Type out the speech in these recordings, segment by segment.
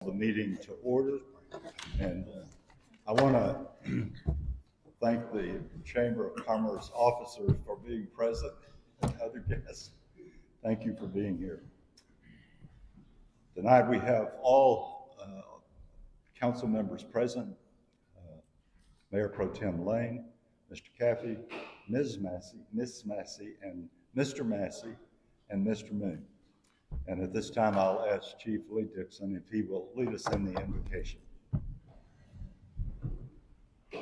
The meeting to order, and I want to thank the Chamber of Commerce officers for being present and other guests. Thank you for being here. Tonight we have all council members present, Mayor Pro Tem Lane, Mr. Caffey, Ms. Massey, and Mr. Massey, and Mr. Moon. And at this time, I'll ask Chief Lee Dixon if he will lead us in the invocation. I'm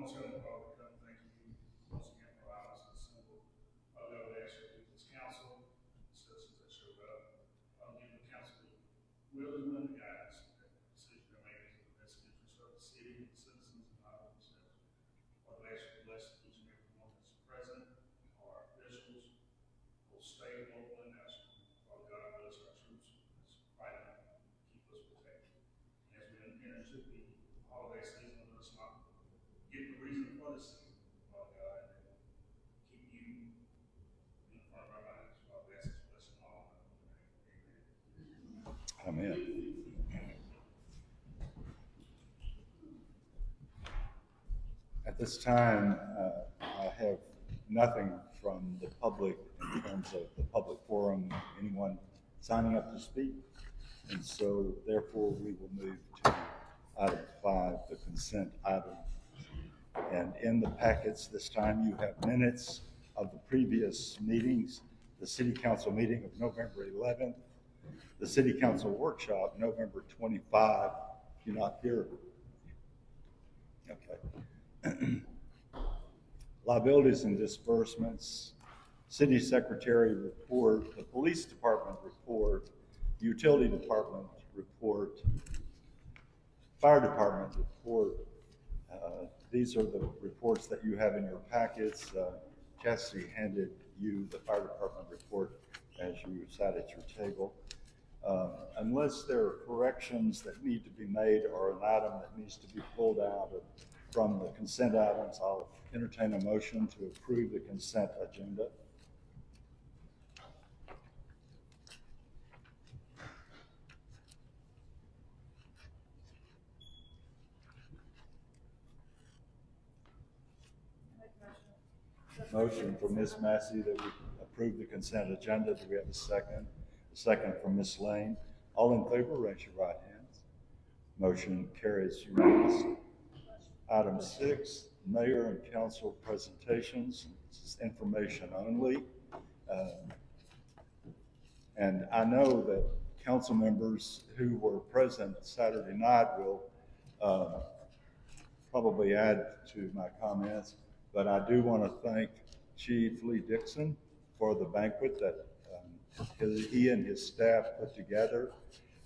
also going to come thank you once again for allowing us to assemble. I'll go and ask you this council, citizens that showed up. I'll give the council will and the guidance that the decision they're making is in the best interest of the city and the citizens and not of themselves. I'll ask you to bless each and every one that's present, our officials, both state, local, and national. Father God, bless our troops that's fighting to keep us protected. As we enter into the holiday season, let us not get the reason for the season, Father God, and keep you in front of our minds. Father, that's His blessing all. Amen. At this time, I have nothing from the public in terms of the public forum, anyone signing up to speak. And so therefore we will move to item 5, the consent item. And in the packets this time you have minutes of the previous meetings, the City Council meeting of November 11th, the City Council workshop, November 25. You're not here. Okay. Liabilities and disbursements, City Secretary report, the Police Department report, Utility Department report, Fire Department report. These are the reports that you have in your packets. Chastity handed you the Fire Department report as you sat at your table. Unless there are corrections that need to be made or an item that needs to be pulled out from the consent items, I'll entertain a motion to approve the consent agenda. Motion from Ms. Massey that we approve the consent agenda. Do we have a second? A second from Ms. Lane. All in favor, raise your right hands. Motion carries unanimously. Item 6, Mayor and Council presentations. This is information only. And I know that council members who were present Saturday night will probably add to my comments, but I do want to thank Chief Lee Dixon for the banquet that he and his staff put together,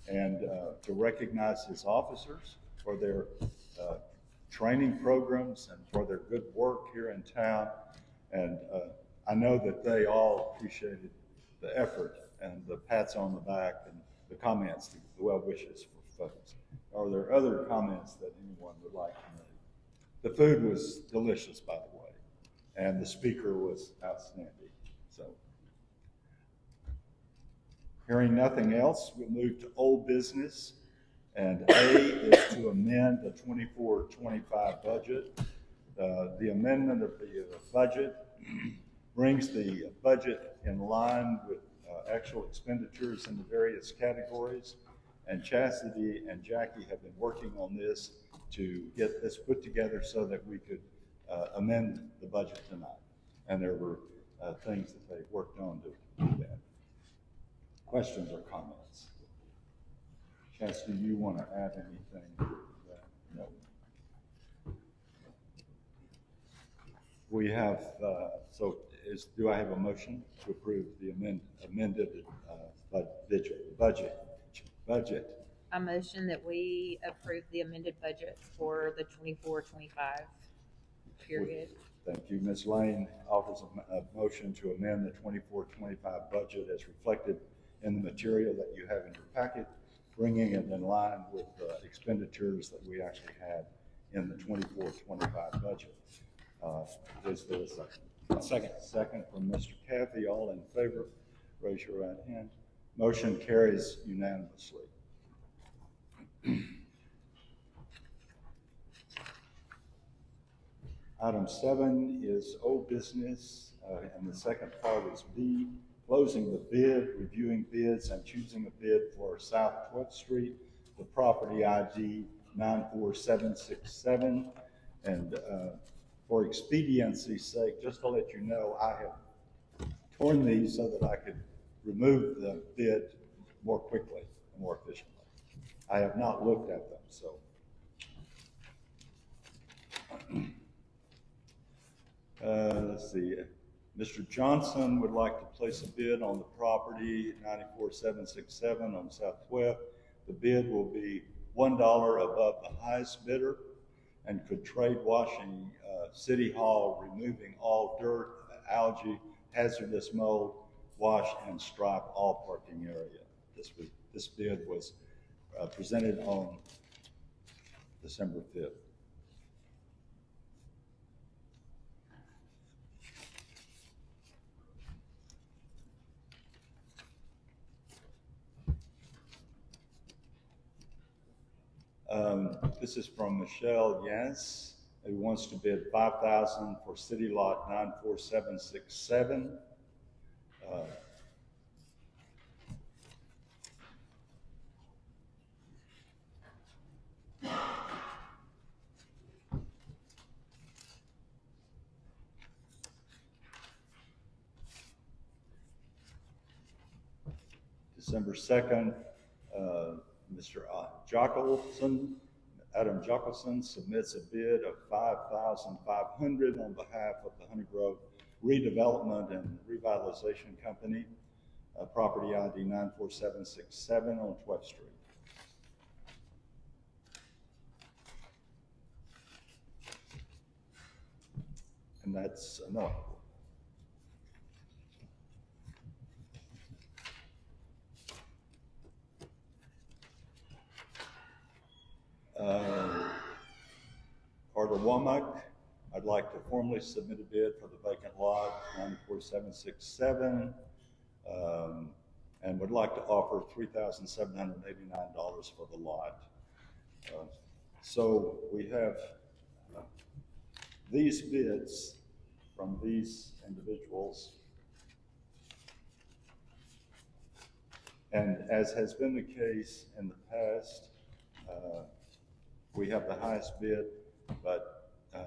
and to recognize his officers for their training programs and for their good work here in town. And I know that they all appreciated the effort and the pats on the back and the comments, the well wishes for folks. Are there other comments that anyone would like to make? The food was delicious, by the way, and the speaker was outstanding. So, hearing nothing else, we'll move to old business. And A is to amend the 24-25 budget. The amendment of the budget brings the budget in line with actual expenditures in the various categories. And Chastity and Jackie have been working on this to get this put together so that we could amend the budget tonight. And there were things that they worked on to do that. Questions or comments? Chastity, do you want to add anything to that? No. We have, do I have a motion to approve the amended budget? A motion that we approve the amended budget for the 24-25 period. Thank you. Ms. Lane offers a motion to amend the 24-25 budget as reflected in the material that you have in your packet, bringing it in line with expenditures that we actually had in the 24-25 budget. Is there a second? Second. Second from Mr. Caffey. All in favor, raise your right hand. Motion carries unanimously. Item 7 is old business, and the second part is B, closing the bid, reviewing bids, and choosing a bid for South 12th Street, the property ID 94767. And for expediency's sake, just to let you know, I have torn these so that I could remove the bid more quickly and more efficiently. I have not looked at them, so. Let's see. Mr. Johnson would like to place a bid on the property 94767 on South 12th. The bid will be $1 above the highest bidder and could trade washing City Hall, removing all dirt, algae, hazardous mold, wash and stripe all parking area. This bid was presented on December 5th. This is from Michelle Yance, who wants to bid $5,000 for City Lot 94767. December 2nd, Mr. Adam Jockelson submits a bid of $5,500 on behalf of the Honey Grove Redevelopment and Revitalization Company, property ID 94767 on 12th Street. And that's enough. Carter Womack, I'd like to formally submit a bid for the vacant lot 94767 and would like to offer $3,789 for the lot. So we have these bids from these individuals. And as has been the case in the past, we have the highest bid, but I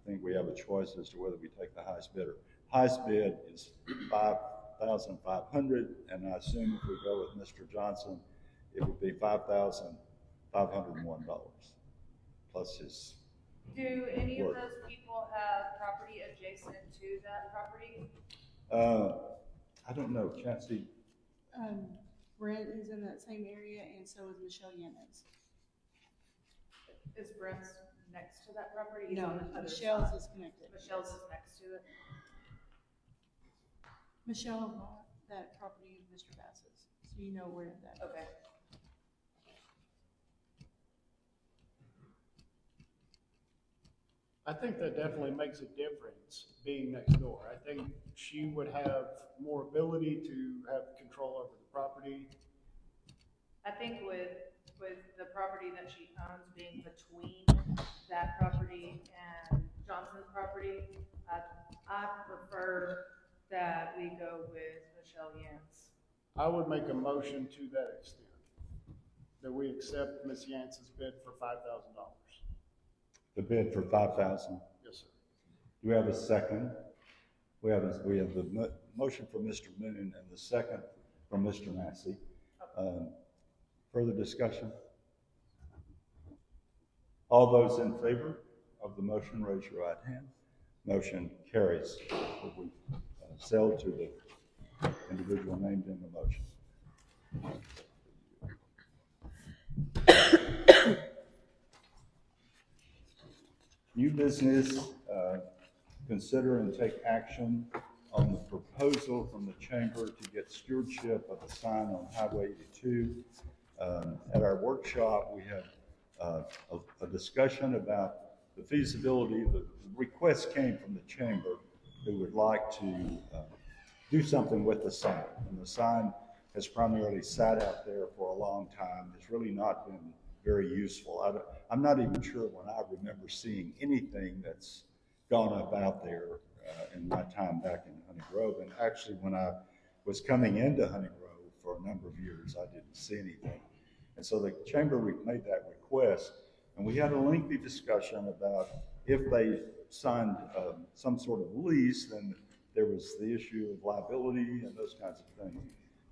think we have a choice as to whether we take the highest bidder. Highest bid is $5,500, and I assume if we go with Mr. Johnson, it would be $5,501 plus his. Do any of those people have property adjacent to that property? I don't know, Chancey. Brent is in that same area, and so is Michelle Yanez. Is Brent's next to that property? He's No, on the other Michelle's side. is connected. Michelle's is next to it. Michelle bought that property of Mr. Bass's, so you know where that is. Okay. I think that definitely makes a difference being next door. I think she would have more ability to have control over the property. I think with the property that she owns being between that property and Johnson's property, I prefer that we go with Michelle Yance. I would make a motion to that extent, that we accept Ms. Yance's bid for $5,000. The bid for $5,000. Yes, sir. Do we have a second? We have the motion from Mr. Moon and the second from Mr. Massey. Further discussion? All those in favor of the motion, raise your right hand. Motion carries. We sell to the individual named in the motion. New business, consider and take action on the proposal from the chamber to get stewardship of the sign on Highway 82. At our workshop, we had a discussion about the feasibility. The request came from the chamber who would like to do something with the sign. And the sign has primarily sat out there for a long time. It's really not been very useful. I'm not even sure when I remember seeing anything that's gone up out there in my time back in Honey Grove. And actually, when I was coming into Honey Grove for a number of years, I didn't see anything. And so the chamber made that request, and we had a lengthy discussion about if they signed some sort of lease, then there was the issue of liability and those kinds of things.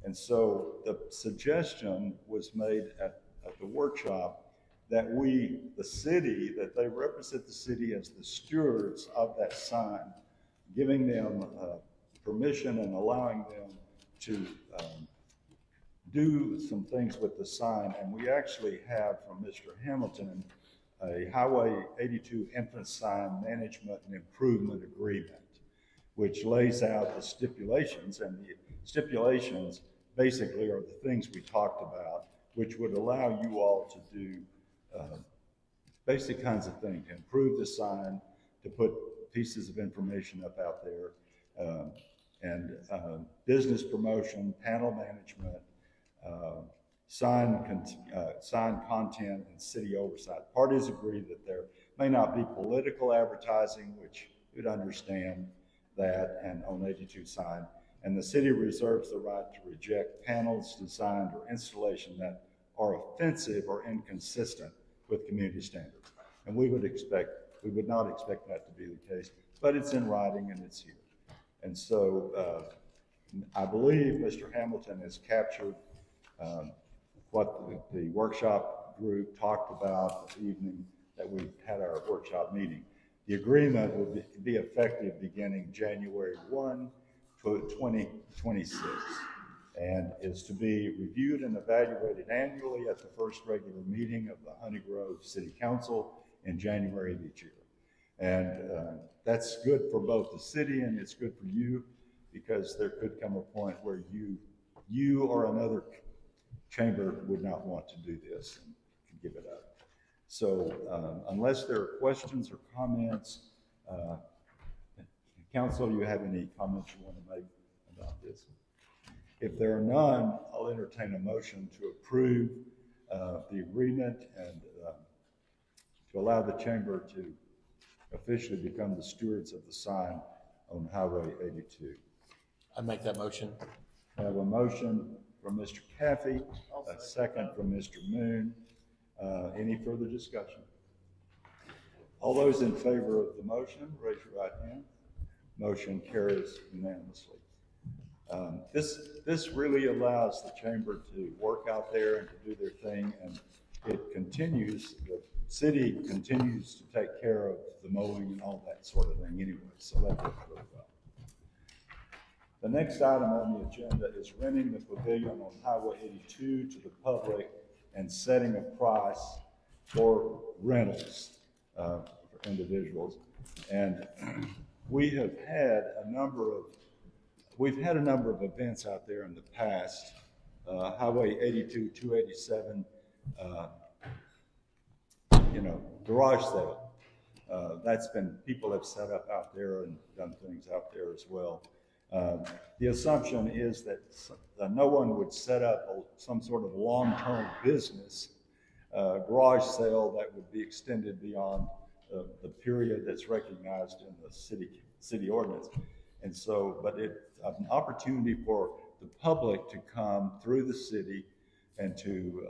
And so the suggestion was made at the workshop that we, the city, that they represent the city as the stewards of that sign, giving them permission and allowing them to do some things with the sign. And we actually have from Mr. Hamilton a Highway 82 entrance sign management and improvement agreement, which lays out the stipulations, and the stipulations basically are the things we talked about, which would allow you all to do basic kinds of things, to improve the sign, to put pieces of information up out there, and business promotion, panel management, sign content, and city oversight. Parties agree that there may not be political advertising, which you'd understand that, and on 82 sign, and the city reserves the right to reject panels designed or installation that are offensive or inconsistent with community standards. And we would not expect that to be the case, but it's in writing and it's here. And so I believe Mr. Hamilton has captured what the workshop group talked about the evening that we had our workshop meeting. The agreement will be effective beginning January 1, 2026, and is to be reviewed and evaluated annually at the first regular meeting of the Honey Grove City Council in January of each year. And that's good for both the city and it's good for you, because there could come a point where you or another chamber would not want to do this and give it up. So unless there are questions or comments, council, you have any comments you want to make about this? If there are none, I'll entertain a motion to approve the agreement and to allow the chamber to officially become the stewards of the sign on Highway 82. I make that motion. I have a motion from Mr. Caffey, a second from Mr. Moon. Any further discussion? All those in favor of the motion, raise your right hand. Motion carries unanimously. This really allows the chamber to work out there and to do their thing, and it continues, the city continues to take care of the mowing and all that sort of thing anyway, so that works really well. The next item on the agenda is renting the pavilion on Highway 82 to the public and setting a price for rentals for individuals. And we've had a number of events out there in the past. Highway 82, 287, garage sale. People have set up out there and done things out there as well. The assumption is that no one would set up some sort of long-term business garage sale that would be extended beyond the period that's recognized in the city ordinance. And so, but it's an opportunity for the public to come through the city and to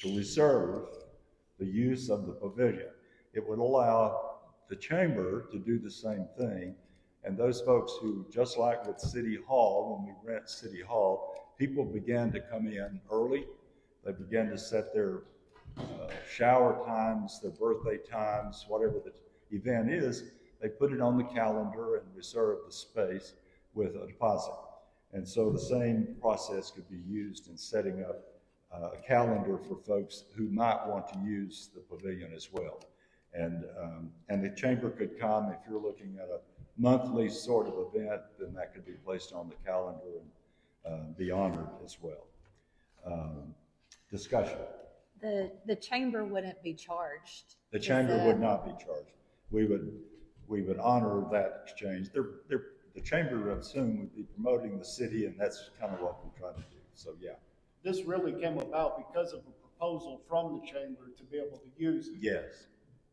reserve the use of the pavilion. It would allow the chamber to do the same thing. And those folks who, just like with City Hall, when we rent City Hall, people began to come in early. They began to set their shower times, their birthday times, whatever the event is. They put it on the calendar and reserve the space with a deposit. And so the same process could be used in setting up a calendar for folks who might want to use the pavilion as well. And the chamber could come, if you're looking at a monthly sort of event, then that could be placed on the calendar and be honored as well. Discussion. The chamber wouldn't be charged. The chamber would not be charged. We would honor that exchange. The the chamber of soon would be promoting the city, and that's kind of what we're trying to do. So, yeah. This really came about because of a proposal from the chamber to be able to use it. Yes.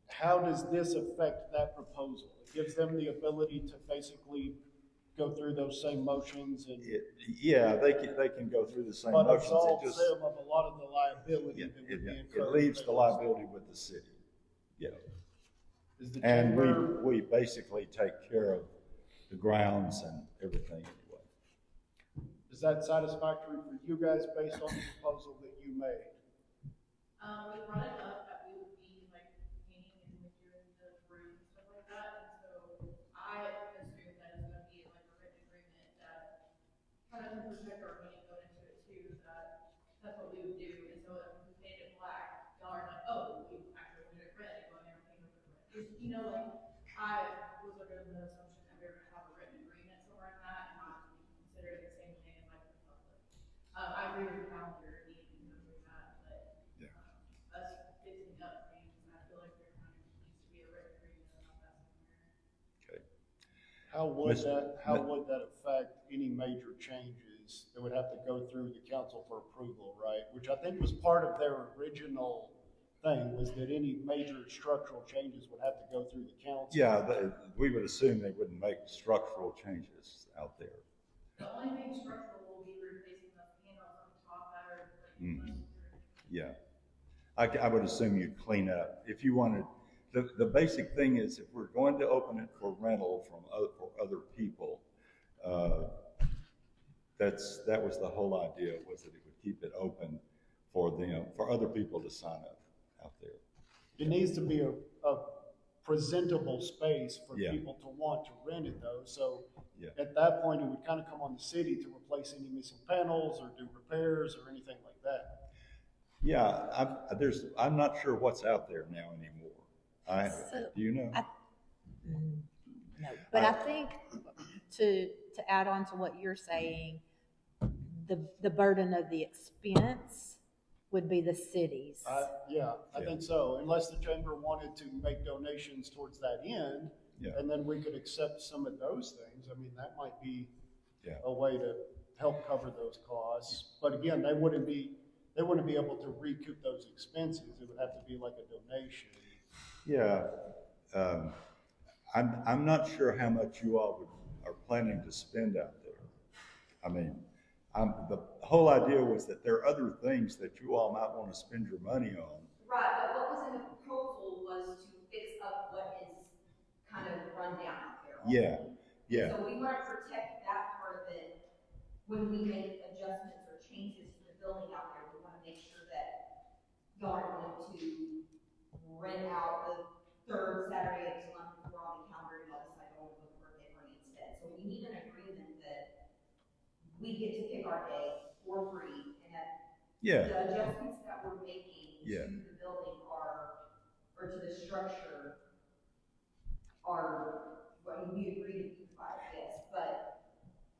How does this affect that proposal? It gives them the ability to basically go through those same motions and. Yeah, they can go through the same But motions. absolves It just, them of a lot of the liability yeah, that would be it incurred. leaves the liability with the city. Yeah. Is the And chamber, we basically take care of the grounds and everything anyway. is that satisfactory for you guys based on the proposal that you made? We brought it up that we would be like painting and like doing the roof and stuff like that, and so I assume that it's gonna be like a written agreement that kind of to protect our money going into it too, that's what we would do, and so if we paint it black, y'all are like, oh, we actually wanted it red, go ahead and paint it red. Just, you know, like, I was under the assumption that we were gonna have a written agreement somewhere in that, and not to be considered the same thing as like the public. I agree with the calendar, needing to go through that, but Yeah. us fixing up things, I feel like there kind of needs to be a written agreement about that somewhere. Okay. How would Mr. how would that affect any major changes that would have to go through the council for approval, right? Which I think was part of their original thing, was that any major structural changes would have to go through the council. Yeah, we would assume they wouldn't make structural changes out there. The only thing structural will be replacing the panels on the top that are like. Mhm. Yeah. I would assume you'd clean up. If you wanted, the basic thing is if we're going to open it for rental for other people, that was the whole idea, was that it would keep it open for them, for other people to sign up out there. It needs to be a presentable space for Yeah. people to want to rent it though. So Yeah. at that point, it would kind of come on the city to replace any missing panels or do repairs or anything like that. Yeah, I'm not sure what's out there now anymore. Do you know? No, but I think to add on to what you're saying, the burden of the expense would be the city's. I think so, unless the chamber wanted to make donations towards that end, Yeah. and then we could accept some of those things. I mean, that might be Yeah. a way to help cover those costs. But again, they wouldn't be able to recoup those expenses. It would have to be like a donation. Yeah. I'm not sure how much you all are planning to spend out there. I mean, the whole idea was that there are other things that you all might want to spend your money on. Right, but what was in the proposal was to fix up what is kind of run down out there. Yeah, yeah, So we want to protect that part of it when we make adjustments or changes to the building out there. We want to make sure that y'all aren't going to rent out the third Saturday of the month if we're on the calendar and all of a sudden go to the birthday party instead. So we need an agreement that we get to pick our day for free and that yeah, the adjustments that we're making Yeah. to the building or to the structure well, we agree to be five, yes, but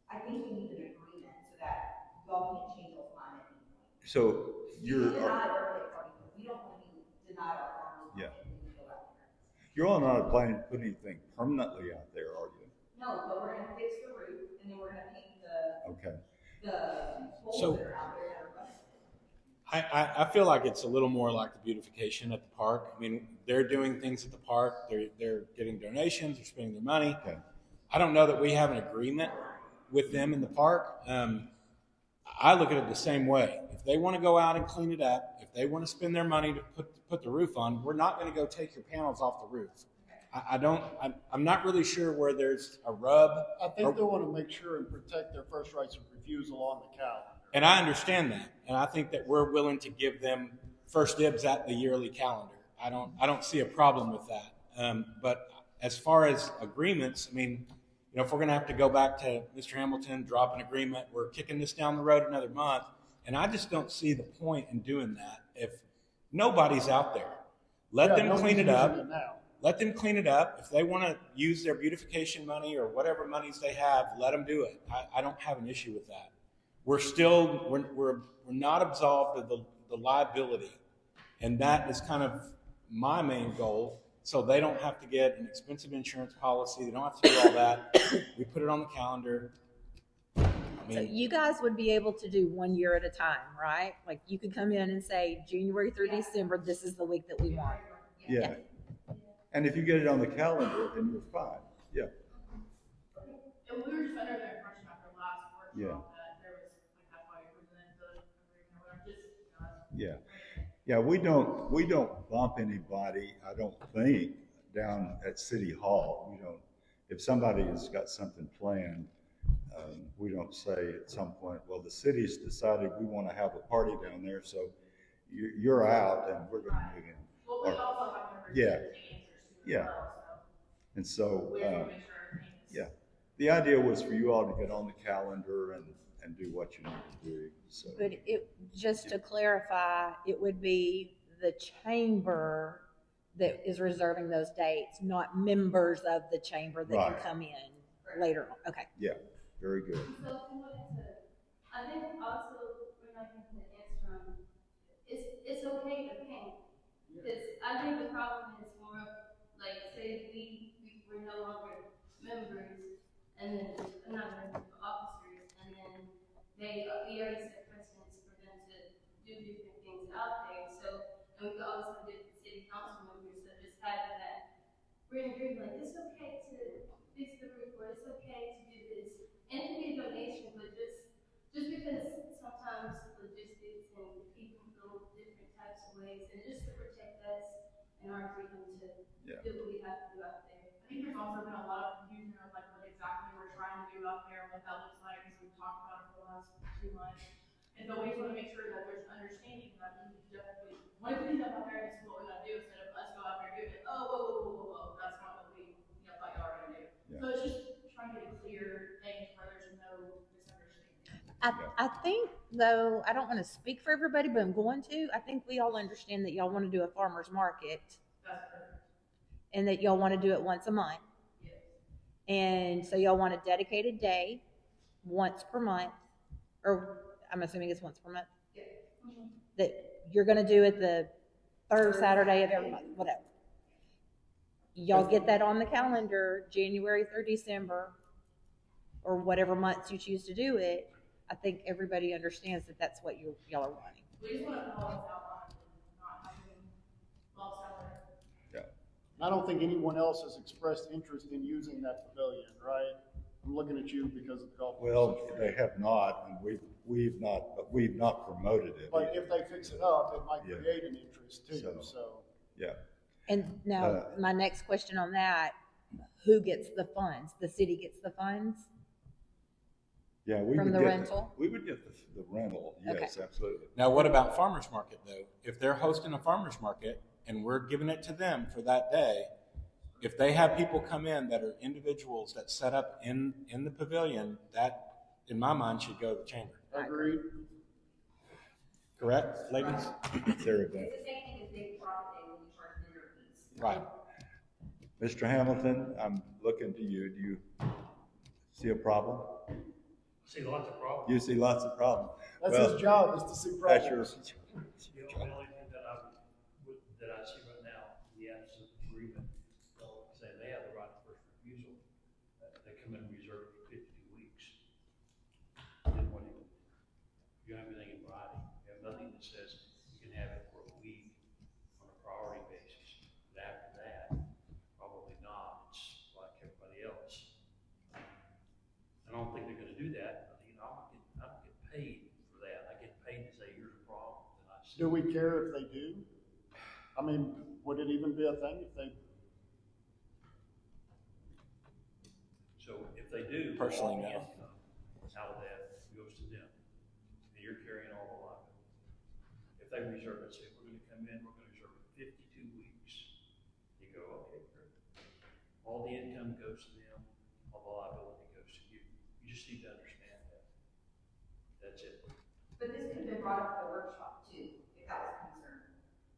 I think we need an agreement so that y'all can't change those mind at any point. so We you're, deny birthday party, but we don't want to be denied our farmers Yeah. market when we go out there. you're all not planning to put anything permanently out there, are you? No, but we're gonna fix the roof and then we're gonna paint Okay. the holes So- that are out there that are rusted. I feel like it's a little more like the beautification at the park. I mean, they're doing things at the park. They're getting donations. They're spending their money. Okay. I don't know that we have an agreement with them in the park. I look at it the same way. If they want to go out and clean it up, if they want to spend their money to put the roof on, we're not going to go take your panels off the roof. I'm not really sure where there's a rub. I think they want to make sure and protect their first rights of refusal on the calendar. And I understand that, and I think that we're willing to give them first dibs at the yearly calendar. I don't see a problem with that. But as far as agreements, I mean, you know, if we're going to have to go back to Mr. Hamilton, drop an agreement, we're kicking this down the road another month, and I just don't see the point in doing that if nobody's out there. Let them clean it up. Let them clean it up. If they want to use their beautification money or whatever monies they have, let them do it. I don't have an issue with that. We're not absolved of the liability, and that is kind of my main goal so they don't have to get an expensive insurance policy. They don't have to do all that. We put it on the calendar. I So mean, you guys would be able to do 1 year at a time, right? Like you could come in and say January through December, this is the week that we want. Yeah. And if you get it on the calendar, then you're fine. Yeah. And we were just under the impression after last Yeah. workshop that there was, like, that's why we presented the agreement or whatever, just, you know, Yeah. Yeah, we don't bump anybody, I don't think, down at City Hall. We don't, if somebody has got something planned, we don't say at some point, well, the city's decided we want to have a party down there, so you're out and we're going to move in. well, we also have members Yeah. that take answers to Yeah. as well, so And so, we have to make sure everything is. yeah, the idea was for you all to get on the calendar and do what you need to do, so. But it, just to clarify, it would be the chamber that is reserving those dates, not members of the chamber that can Right. come in later on. Okay. Yeah, very good. So if we wanted to, I think also, we're not getting the answer on, it's okay to paint. Because I think the problem is more of, like, say we're no longer members, and then, not members, but officers, and then we already set precedents for them to do different things out there, so, and we could also have different city council members that just have that, we're in agreement, like, it's okay to fix the roof, or it's okay to do this, and it can be a donation, but just because sometimes logistics and people go different types of ways, and just to protect us and our freedom to Yeah. do what we have to do out there. I think there's also been a lot of confusion of like what exactly we're trying to do out there, what that looks like, because we've talked about it for the last 2 months. And so we just want to make sure that there's understanding that we definitely, when we come out there, this is what we're gonna do, instead of us go out there doing it, oh, whoa, that's not what we, thought y'all were gonna do. Yeah. So it's just trying to get clear things where there's no misunderstanding. I think though, I don't want to speak for everybody, but I'm going to. I think we all understand that y'all want to do a farmer's market That's perfect. and that y'all want to do it once a month. Yes. And so y'all want a dedicated day once per month, or I'm assuming it's once per month. Yeah. That you're going to do it the third Saturday of every month, whatever. Y'all get that on the calendar, January through December, or whatever months you choose to do it. I think everybody understands that that's what y'all are wanting. We just want to call us out on it and not having lost out there. I don't think anyone else has expressed interest in using that pavilion, right? I'm looking at you because of the golf. Well, course. they have not, and we've not promoted it. But if they fix it up, it might Yeah. create an interest too, So- so. Yeah, And now, my next question on that, who gets the funds? The city gets the funds? yeah, we From would the get, rental? we would get the rental, yes, absolutely. now what about farmer's market though? If they're hosting a farmer's market and we're giving it to them for that day, if they have people come in that are individuals that set up in the pavilion, that, in my mind, should go to the chamber. Agreed. Correct, ladies? It's their event. It's the same thing as big profit day when you charge vendor fees. Right. Mr. Hamilton, I'm looking to you. Do you see a problem? See lots of problems. You see lots of problems. That's Well, his job, is to see That's your, problems. The only thing that I see right now, the absence of agreement, saying they have the right of first refusal, they come in and reserve for 52 weeks. Then when you don't have anything in writing, you have nothing that says you can have it for a week on a priority basis. But after that, probably not, it's like everybody else. I don't think they're gonna do that. I don't get paid for that. I get paid to say, here's a problem that I see. Do we care if they do? I mean, would it even be a thing if they, So if they do. Personally, all the no. income out of that goes to them, and you're carrying all the liability. If they reserve it, say, we're gonna come in, we're gonna reserve it 52 weeks, you go, okay, great. All the income goes to them, all the liability goes to you. You just need to understand that. That's it. But this could have been brought up at the workshop too, if that was a concern.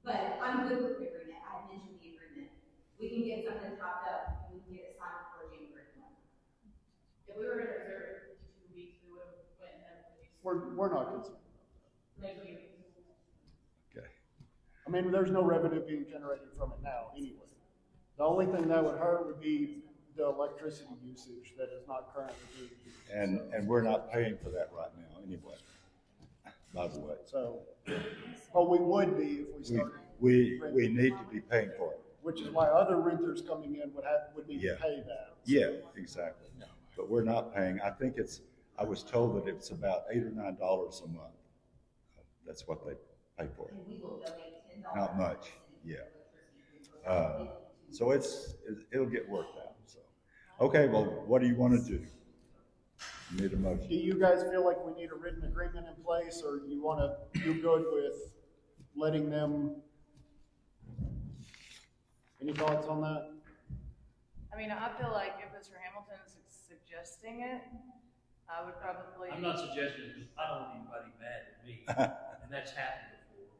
But I'm good with the agreement, I mentioned the agreement. We can get something topped up, and we can get it signed before January 1. If we were gonna reserve it for 52 weeks, we would have went ahead with these. we're not concerned about Next week. okay. that. I mean, there's no revenue being generated from it now anyway. The only thing that would hurt would be the electricity usage that is not currently being used. And we're not paying for that right now anyway, by the way. So, but we would be if we started. We need to be paying for it. Which is why other renters coming in would need to Yeah. pay that. Yeah, exactly. But we're not paying. I think I was told that it's about $8 or $9 a month. That's what they pay for it. And we will donate $10. Not much, yeah. So it'll get worked out, so. Okay, well, what do you want to do? You need a motion. Do you guys feel like we need a written agreement in place, or do you good with letting them? Any thoughts on that? I mean, I feel like if Mr. Hamilton is suggesting it, I would probably. I'm not suggesting, because I don't want anybody mad at me, and that's happened before.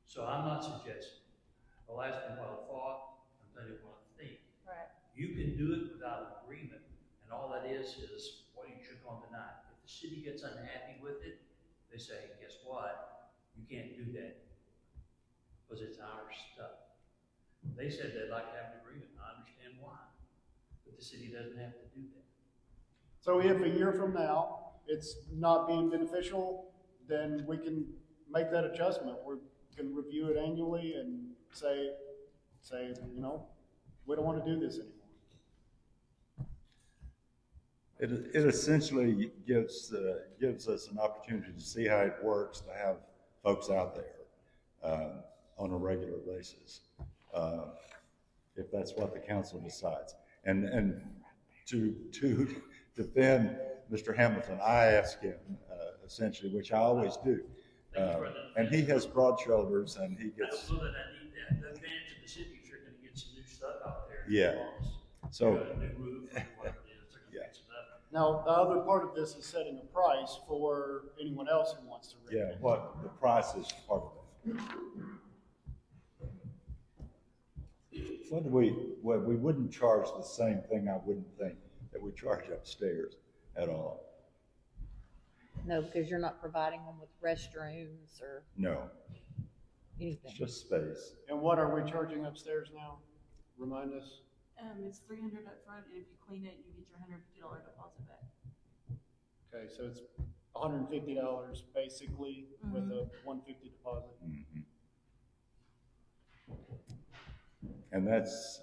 So I'm not suggesting. I'll ask them what I thought, and tell you what I think. Right. You can do it without an agreement, and all that is what you took on tonight. If the city gets unhappy with it, they say, guess what? You can't do that, because it's our stuff. They said they'd like to have an agreement, and I understand why, but the city doesn't have to do that. So if a year from now it's not being beneficial, then we can make that adjustment. We can review it annually and say, we don't want to do this anymore. It essentially gives us an opportunity to see how it works, to have folks out there on a regular basis, if that's what the council decides. And to defend Mr. Hamilton, I asked him essentially, which I always do, and he has broad shoulders, and he I gets. don't know that I need that. The advantage of the city is you're gonna get some new stuff out there. Yeah. So. A new roof or whatever it is, they're gonna Yeah. fix it up. Now, the other part of this is setting a price for anyone else who wants to rent Yeah, it. what the price is part of it. We wouldn't charge the same thing, I wouldn't think, that we charge upstairs at all. No, because you're not providing them with restrooms or No, anything. it's just space. And what are we charging upstairs now? Remind us. It's $300 up front, and if you clean it, you get your $150 deposit back. Okay, so it's $150 basically with a $150 deposit. Mhm. And that's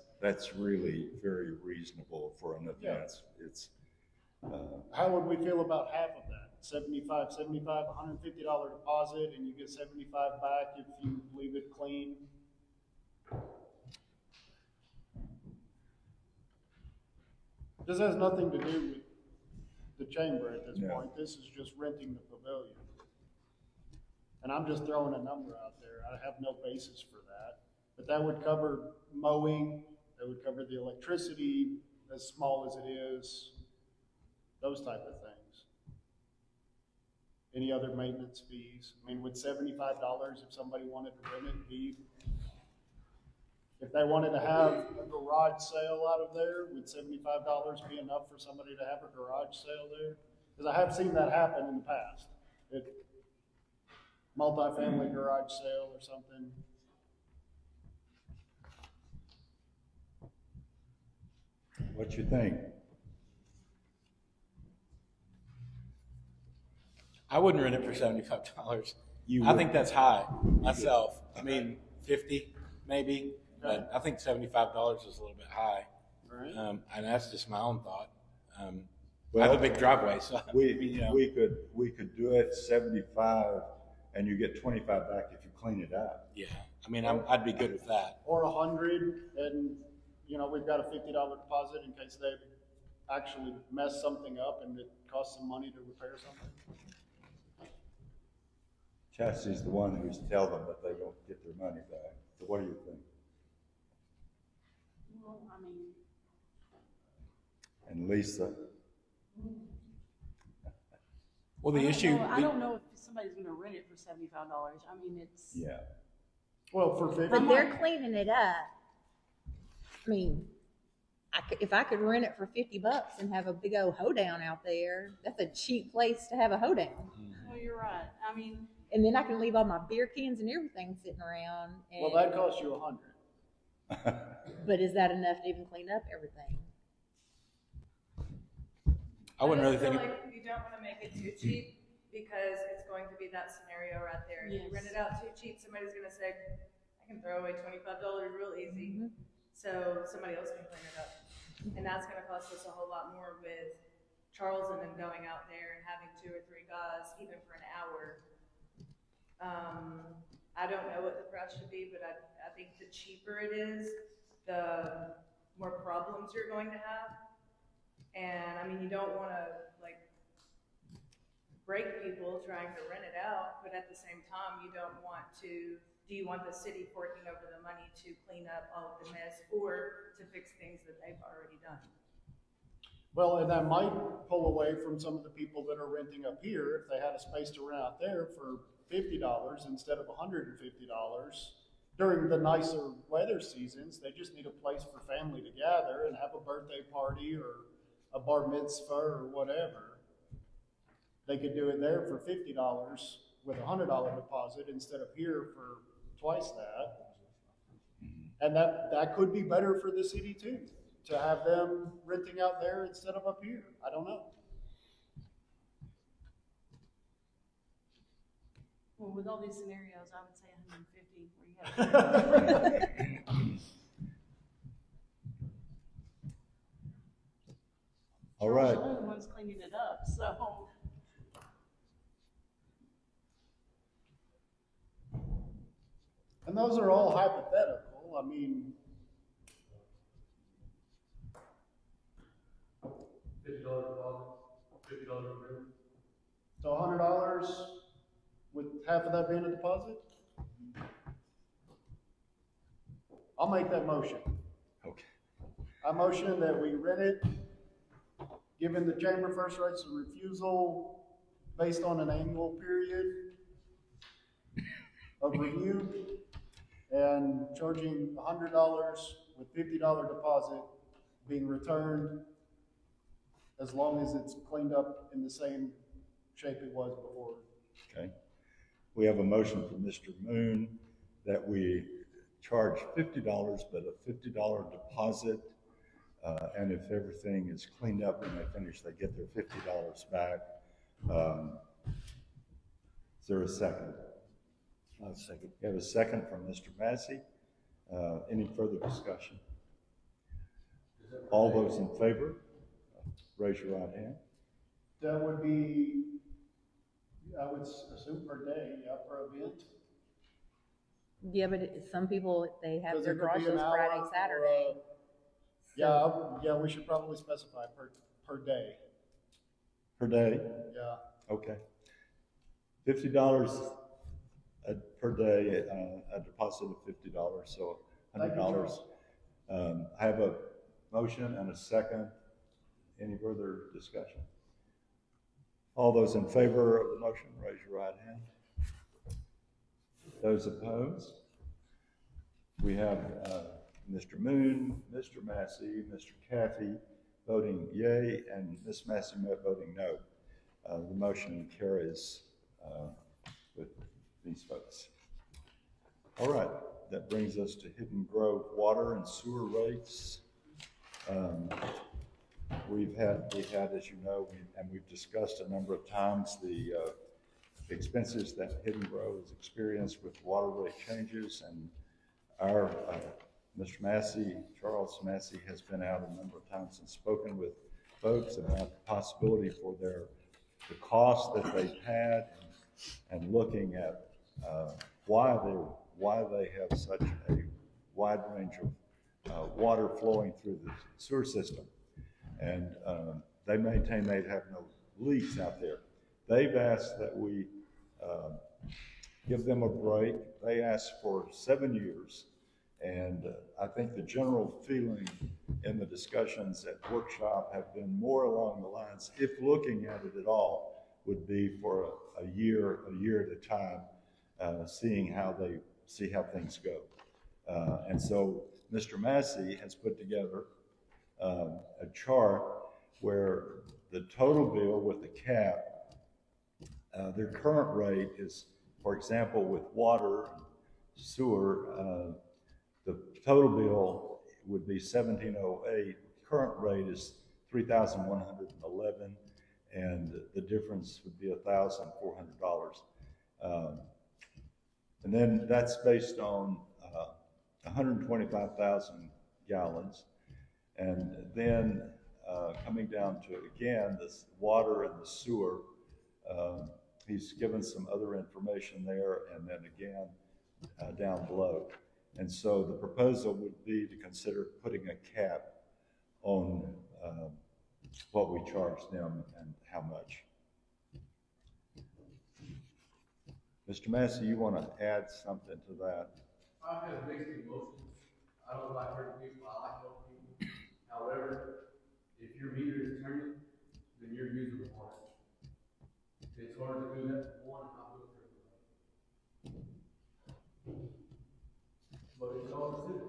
really very reasonable for an event. It's, How would we feel about half of that? $75, $150 deposit, and you get $75 back if you leave it clean? This has nothing to do with the chamber at this No. point. This is just renting the pavilion. And I'm just throwing a number out there. I have no basis for that. But that would cover mowing, that would cover the electricity, as small as it is, those type of things. Any other maintenance fees? I mean, would $75 if somebody wanted to rent it be? If they wanted to have a garage sale out of there, would $75 be enough for somebody to have a garage sale there? Because I have seen that happen in the past. Multifamily garage sale or something. what you think? I wouldn't rent it for $75. You I would. think that's high myself. I mean, 50 maybe, but I think $75 is a little bit high. Right. And that's just my own thought. I Well, have a big driveway, so We could do it 75, and you get 25 back if you clean it out. yeah. I mean, I'd be good with that. Or 100, and, we've got a $50 deposit in case they actually mess something up and it costs some money to repair something. Chastity's the one who's tell them that they don't get their money back. So what do you think? Well, I mean, And Lisa? Well, the issue. I don't know if somebody's gonna rent it for $75. I mean, it's. Yeah. Well, for 50. But they're cleaning it up. I mean, if I could rent it for $50 and have a big old hoedown out there, that's a cheap place to have a hoedown. Well, you're right. I mean, And then I can leave all my beer cans and everything sitting around. And Well, that costs you 100. But is that enough to even clean up everything? I wouldn't really just feel think, like you don't wanna make it too cheap, because it's going to be that scenario right there. If you Yes. rent it out too cheap, somebody's gonna say, I can throw away $25 real easy, Mhm. so somebody else can clean it up. And that's gonna cost us a whole lot more with Charles and them going out there and having 2 or 3 guys, even for an hour. I don't know what the price should be, but I think the cheaper it is, the more problems you're going to have. And I mean, you don't wanna like break people trying to rent it out, but at the same time, you don't want to, do you want the city forking over the money to clean up all of the mess or to fix things that they've already done? Well, and that might pull away from some of the people that are renting up here, if they had a space to rent out there for $50 instead of $150. During the nicer weather seasons, they just need a place for family to gather and have a birthday party or a bar mitzvah or whatever. They could do it there for $50 with a $100 deposit instead of here for twice that. And that could be better for the city too, to have them renting out there instead of up here. I don't know. Well, with all these scenarios, I would say 150 where you have. All right. Charles the one's cleaning it up, so. And those are all hypothetical. I mean, $50 deposit, $50 agreement. so $100 with half of that being a deposit? I'll make that motion. Okay. I motion that we rent it, giving the chamber first rights of refusal based on an annual period of review, and charging $100 with $50 deposit being returned as long as it's cleaned up in the same shape it was before. Okay. We have a motion from Mr. Moon that we charge $50, but a $50 deposit. And if everything is cleaned up when they finish, they get their $50 back. Is there a second? Second. We have a second from Mr. Massey. Any further discussion? All those in favor, raise your right hand. That would be, I would assume per day, yeah, per event. Yeah, but some people, they have Does their it could be garage an sales hour Friday, or, Saturday. Yeah, we should probably specify per day. Per day? Yeah. Okay. $50 per day, a deposit of $50, so Thank you, $100. Charles. I have a motion and a second. Any further discussion? All those in favor of the motion, raise your right hand. Those opposed? We have Mr. Moon, Mr. Massey, Mr. Caffey voting yea, and Ms. Massey voting no. The motion carries with these votes. All right, that brings us to Hidden Grove water and sewer rates. We've had, as you know, and we've discussed a number of times the expenses that Hidden Grove has experienced with water rate changes, and our Mr. Massey, Charles Massey, has been out a number of times and spoken with folks about the possibility for the cost that they've had, and looking at why they have such a wide range of water flowing through the sewer system. And they maintain they have no leaks out there. They've asked that we give them a break. They asked for 7 years. And I think the general feeling in the discussions at workshop have been more along the lines, if looking at it at all, would be for a year at a time, see how things go. And so Mr. Massey has put together a chart where the total bill with the cap, their current rate is, for example, with water, sewer, The total bill would be 1708. Current rate is 3,111, and the difference would be $1,400. And then that's based on 125,000 gallons. And then coming down to, again, this water and the sewer, he's given some other information there, and then again, down below. And so the proposal would be to consider putting a cap on what we charge them and how much. Mr. Massey, you want to add something to that? I have mixed emotions. I don't like hurting people. I like helping people. However, if your meter is turning, then you're using the water. It's hard to do that for one, and not do it for everybody. But it's all the city.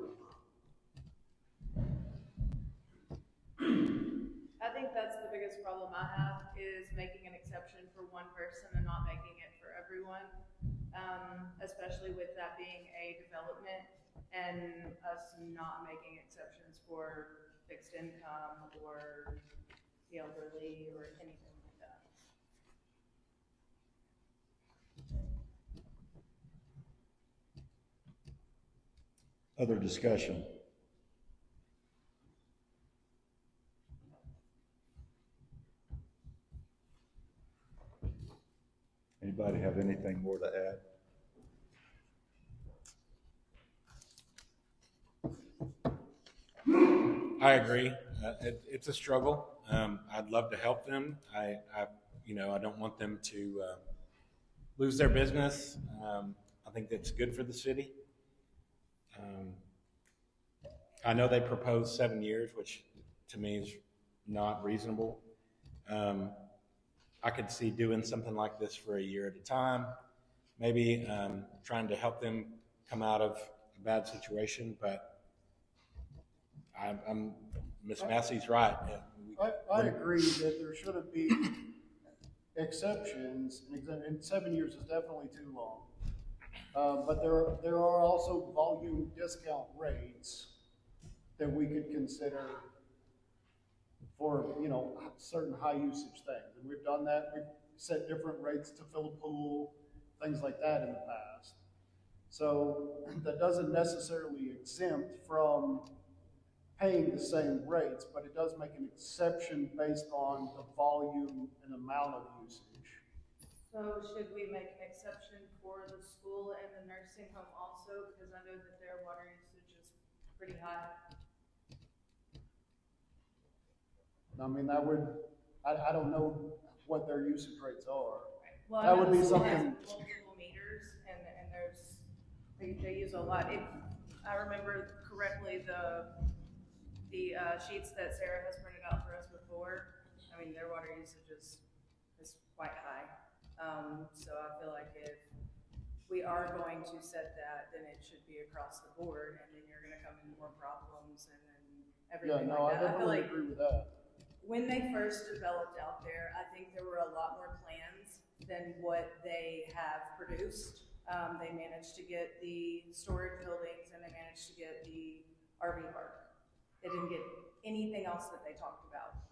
I think that's the biggest problem I have, is making an exception for one person and not making it for everyone. Especially with that being a development and us not making exceptions for fixed income or the elderly or anything like that. Other discussion? Anybody have anything more to add? I agree. It's a struggle. I'd love to help them. I don't want them to lose their business. I think that's good for the city. I know they proposed 7 years, which to me is not reasonable. I could see doing something like this for a year at a time, maybe trying to help them come out of a bad situation, but Ms. Massey's right. I agree that there shouldn't be exceptions, and 7 years is definitely too long. But there are also volume discount rates that we could consider for, certain high usage things. And we've done that. We've set different rates to fill a pool, things like that in the past. So that doesn't necessarily exempt from paying the same rates, but it does make an exception based on the volume and amount of usage. So should we make an exception for the school and the nursing home also? Because I know that their water usage is pretty high. I mean, I don't know what their usage rates are. Well, That would be school has something. multiple meters, and they use a lot. If I remember correctly, the sheets that Sarah has printed out for us before, I mean, their water usage is quite high. So I feel like if we are going to set that, then it should be across the board, and then you're going to come into more problems and then everything like that. I definitely agree with that. When they first developed out there, I think there were a lot more plans than what they have produced. They managed to get the storage buildings and they managed to get the RV park. They didn't get anything else that they talked about.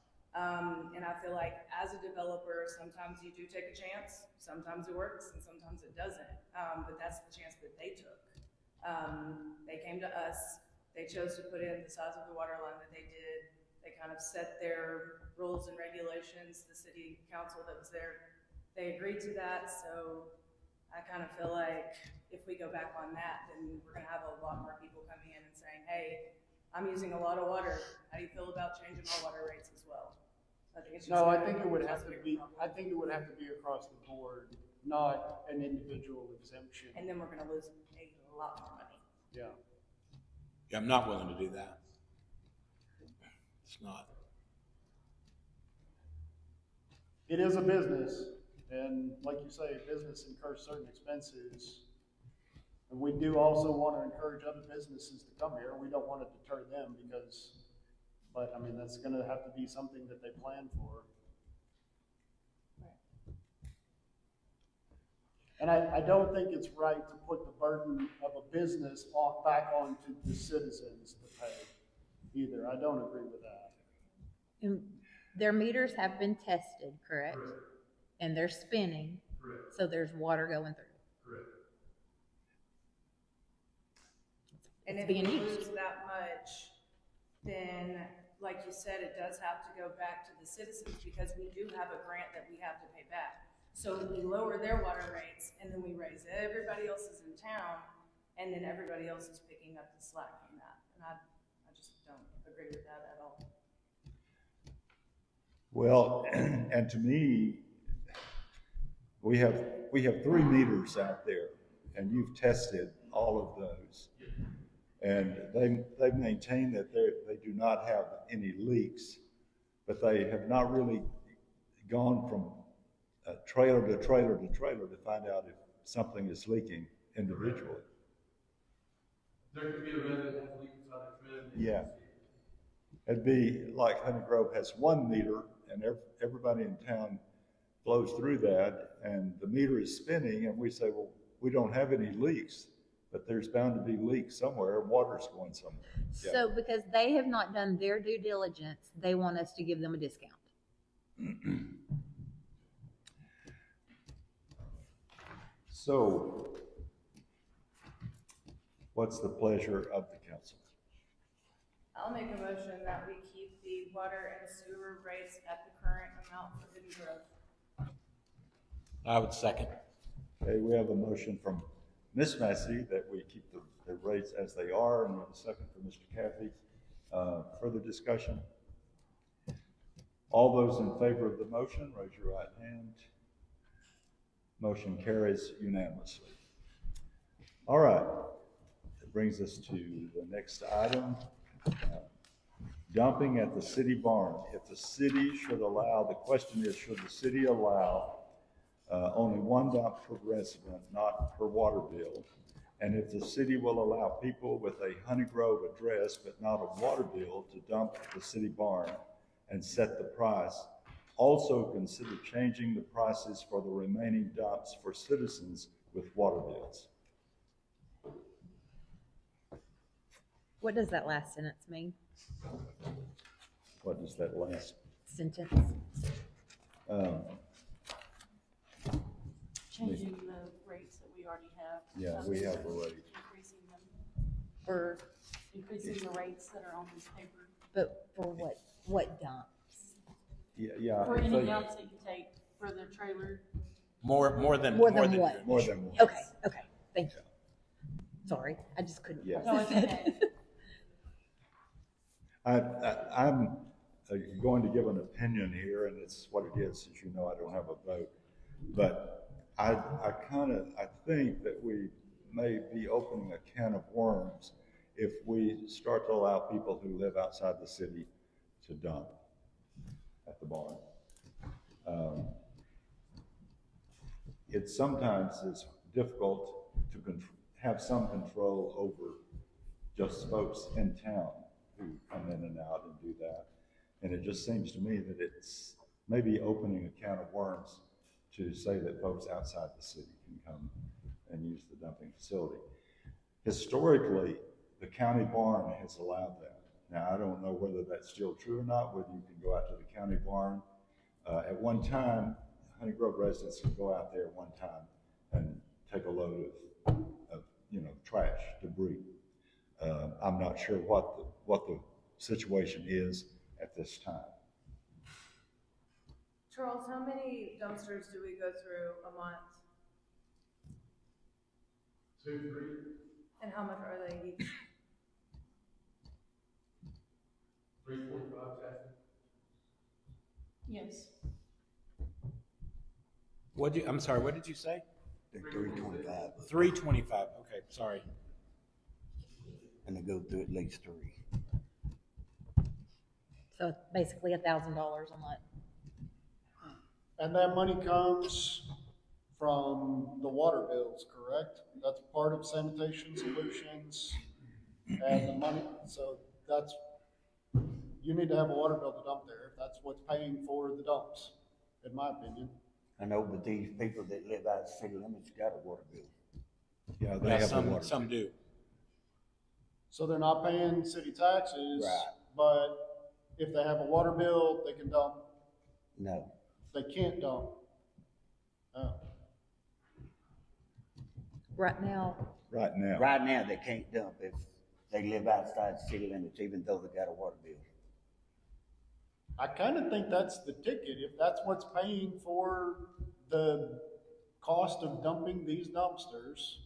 And I feel like as a developer, sometimes you do take a chance, sometimes it works and sometimes it doesn't. But that's the chance that they took. They came to us, they chose to put in the size of the water line that they did. They kind of set their rules and regulations. The city council that was there, they agreed to that. So I kind of feel like if we go back on that, then we're going to have a lot more people coming in and saying, hey, I'm using a lot of water. How do you feel about changing my water rates as well? I think it's just I think it would have to be across the board, not an individual exemption. And then we're going to lose a lot more money. Yeah. Yeah, I'm not willing to do that. It's not. It is a business, and like you say, a business incurs certain expenses. And we do also want to encourage other businesses to come here. We don't want to deter them but I mean, that's going to have to be something that they plan for. And I don't think it's right to put the burden of a business back onto the citizens to pay either. I don't agree with that. And their meters have been tested, correct? Correct. And they're spinning, Correct. so there's water going through. Correct. And It's if being we used. lose that much, then, like you said, it does have to go back to the citizens because we do have a grant that we have to pay back. So we lower their water rates and then we raise everybody else's in town and then everybody else is picking up the slack from that. And I just don't agree with that at all. Well, and to me, we have 3 meters out there, and you've tested all of those. And they've maintained that they do not have any leaks, but they have not really gone from trailer to trailer to trailer to find out if something is leaking individually. There could be a resident that has a leak inside their trailer. Yeah. It'd be like Honey Grove has 1 meter, and everybody in town flows through that, and the meter is spinning, and we say, well, we don't have any leaks, but there's bound to be leaks somewhere, water's going somewhere. Yeah. So because they have not done their due diligence, they want us to give them a discount. So, what's the pleasure of the council? I'll make a motion that we keep the water and sewer rates at the current amount for Hidden Grove. I would second. Okay, we have a motion from Ms. Massey that we keep the rates as they are, and we have a second from Mr. Cathy. Further discussion? All those in favor of the motion, raise your right hand. Motion carries unanimously. All right, it brings us to the next item. Dumping at the city barn. If the city should allow, the question is, should the city allow only 1 dump per resident, not per water bill? And if the city will allow people with a Honey Grove address but not a water bill to dump at the city barn and set the price, also consider changing the prices for the remaining dumps for citizens with water bills. What does that last sentence mean? What does that last? Sentence. Changing the rates that we already have. Yeah, we have a rate. Increasing them, For, increasing the rates that are on this paper. but for what dumps? Yeah. For if any they- dumps that you take for the trailer. More than what? More than one. Okay, thank you. Sorry, I just couldn't. Yeah. No, it's okay. I'm going to give an opinion here, and it's what it is. As you know, I don't have a vote. But I think that we may be opening a can of worms if we start to allow people who live outside the city to dump at the barn. It sometimes is difficult to have some control over just folks in town who come in and out and do that. And it just seems to me that it's maybe opening a can of worms to say that folks outside the city can come and use the dumping facility. Historically, the county barn has allowed that. Now, I don't know whether that's still true or not, whether you can go out to the county barn. At one time, Honey Grove residents could go out there at one time and take a load of trash, debris. I'm not sure what the situation is at this time. Charles, how many dumpsters do we go through a month? 2, 3. And how much are they each? 345, Jackson. Yes. I'm sorry, what did you say? They're 325, 325, okay, sorry. and they go through at least 3. So it's basically $1,000 a month. And that money comes from the water bills, correct? That's part of sanitation solutions and the money, so that's, you need to have a water bill to dump there if that's what's paying for the dumps, in my opinion. I know, but these people that live out of city limits got a water bill. Yeah, they Yeah, have a water. some do. So they're not paying city taxes, Right. but if they have a water bill, they can dump. No. They can't dump. Oh. Right now, Right now. Right now, they can't dump if they live outside the city limits, even though they got a water bill. I kind of think that's the ticket, if that's what's paying for the cost of dumping these dumpsters,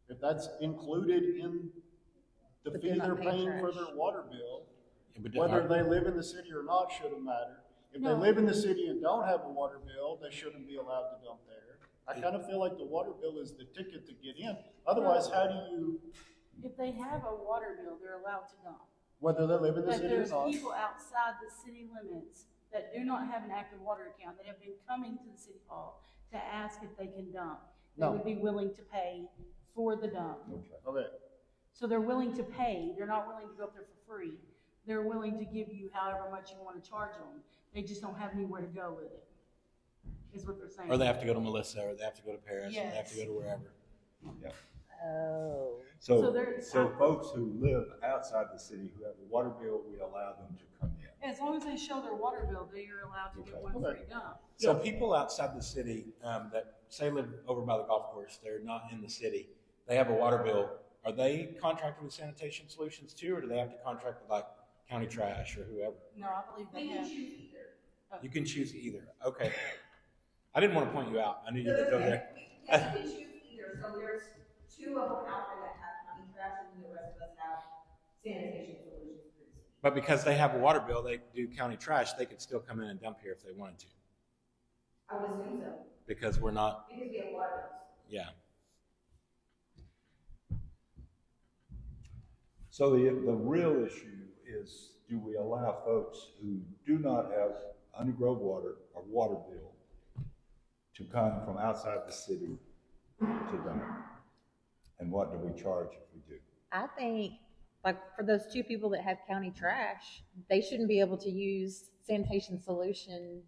if that's included in the But fee they're not they're paying paying for trash. their water bill, Yeah, but whether they live in the city or not shouldn't matter. If they No. live in the city and don't have a water bill, they shouldn't be allowed to dump there. I kind of feel like the water bill is the ticket to get in. Otherwise, how do you, If they have a water bill, they're allowed to dump. whether they live in the But city or there's not? people outside the city limits that do not have an active water account, that have been coming to the city hall to ask if they can dump. They No. would be willing to pay for the dump. Okay, So they're willing to pay, they're not willing to go up there for free. They're willing to give you however much you want to charge them. They just don't have anywhere to go with it, is what they're saying. Or they have to go to Melissa, or they have to go to Paris, or they have to Yes. go to wherever. oh, So So, they're- so folks who live outside the city who have a water bill, we allow them to come in. As long as they show their water bill, they are allowed to get one free dump. So people outside the city that say live over by the golf course, they're not in the city, they have a water bill. Are they contracted with Sanitation Solutions too, or do they have to contract with like county trash or whoever? No, I believe they We can have. choose either. You can choose either. Okay. I didn't want to point you out. I knew you So would go there's- there. Yes, we can choose either, so there's two of them out there that have county trash, and the rest of us have sanitation solutions through the city. But because they have a water bill, they do county trash, they could still come in and dump here if they wanted to. I would assume so, Because we're not, because we have water bills. yeah. So the real issue is, do we allow folks who do not have underground water or water bill to come from outside the city to dump? And what do we charge if we do? I think, like, for those two people that have county trash, they shouldn't be able to use sanitation solution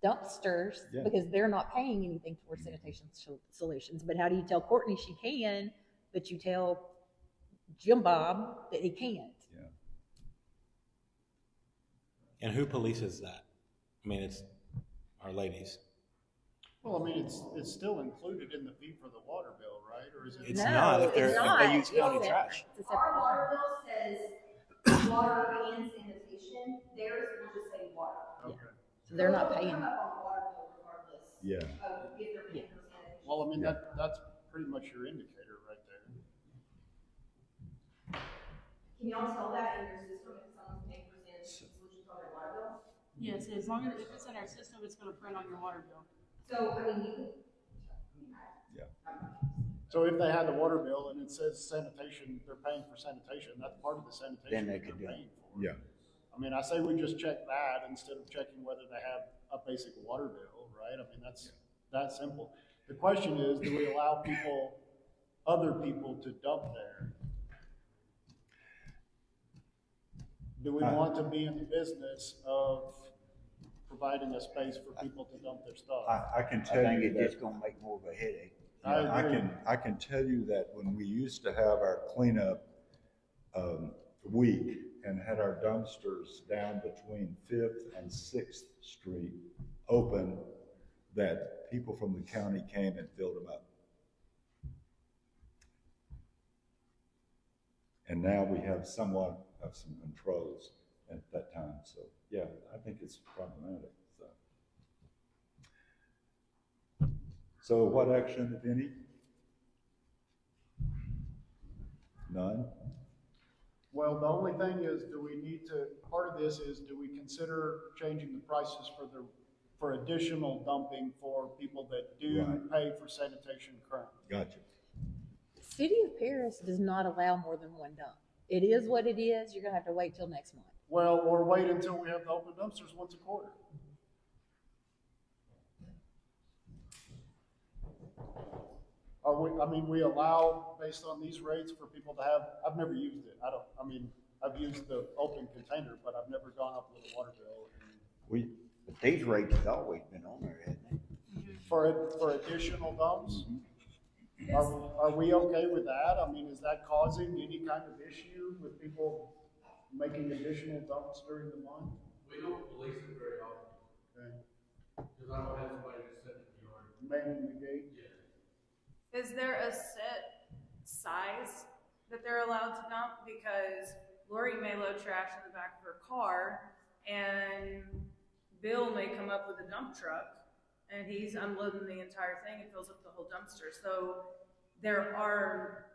dumpsters Yeah. because they're not paying anything towards sanitation solutions. But how do you tell Courtney she can, but you tell Jim Bob that he can't? Yeah. And who polices that? I mean, it's our ladies. well, I mean, it's still included in the fee for the water bill, right? Or is it? It's No, not if it's they're, if not. they use It's county separate. trash. It's a separate Our one. water bill says water and sanitation, theirs will just say water. Okay. So they're not They'll paying. come up on water bill regardless Yeah. of if they're paying for sanitation. Well, I mean, that's pretty much your indicator right there. Can y'all tell that in your system if someone's paying for sanitation solutions on their water bill? Yes, as long as if it's in our system, it's gonna print on your water bill. So, I mean, you can. So if they had the water bill and it says sanitation, they're paying for sanitation, that's part of the sanitation Then they they're could do it. paying for. Yeah. I mean, I say we just check that instead of checking whether they have a basic water bill, right? I mean, that's that simple. The question is, do we allow people, other people to dump there? Do we want to be in the business of providing a space for people to dump their stuff? I can I tell think you it's that. just gonna make more of a headache. Yeah, agree. I can tell you that when we used to have our cleanup week and had our dumpsters down between 5th and 6th Street open, that people from the county came and filled them up. And now we have somewhat of some controls at that time. So, yeah, I think it's problematic. So what action, if any? None? Well, the only thing is, do we need to, part of this is, do we consider changing the prices for additional dumping for people that do Right. pay for sanitation currently? Gotcha. City of Paris does not allow more than one dump. It is what it is. You're gonna have to wait till next month. Well, or wait until we have the open dumpsters once a quarter. We allow, based on these rates, for people to have, I've never used it. I've used the open container, but I've never gone up with a water bill. But these rates has always been on there, hasn't it? For additional dumps? Are we okay with that? I mean, is that causing any kind of issue with people making additional dumps during the month? We don't police it very often, Okay. because I don't have somebody just sitting in the yard. Manning the gate? Yeah. Is there a set size that they're allowed to dump? Because Lori may load trash in the back of her car, and Bill may come up with a dump truck, and he's unloading the entire thing and fills up the whole dumpster. So there are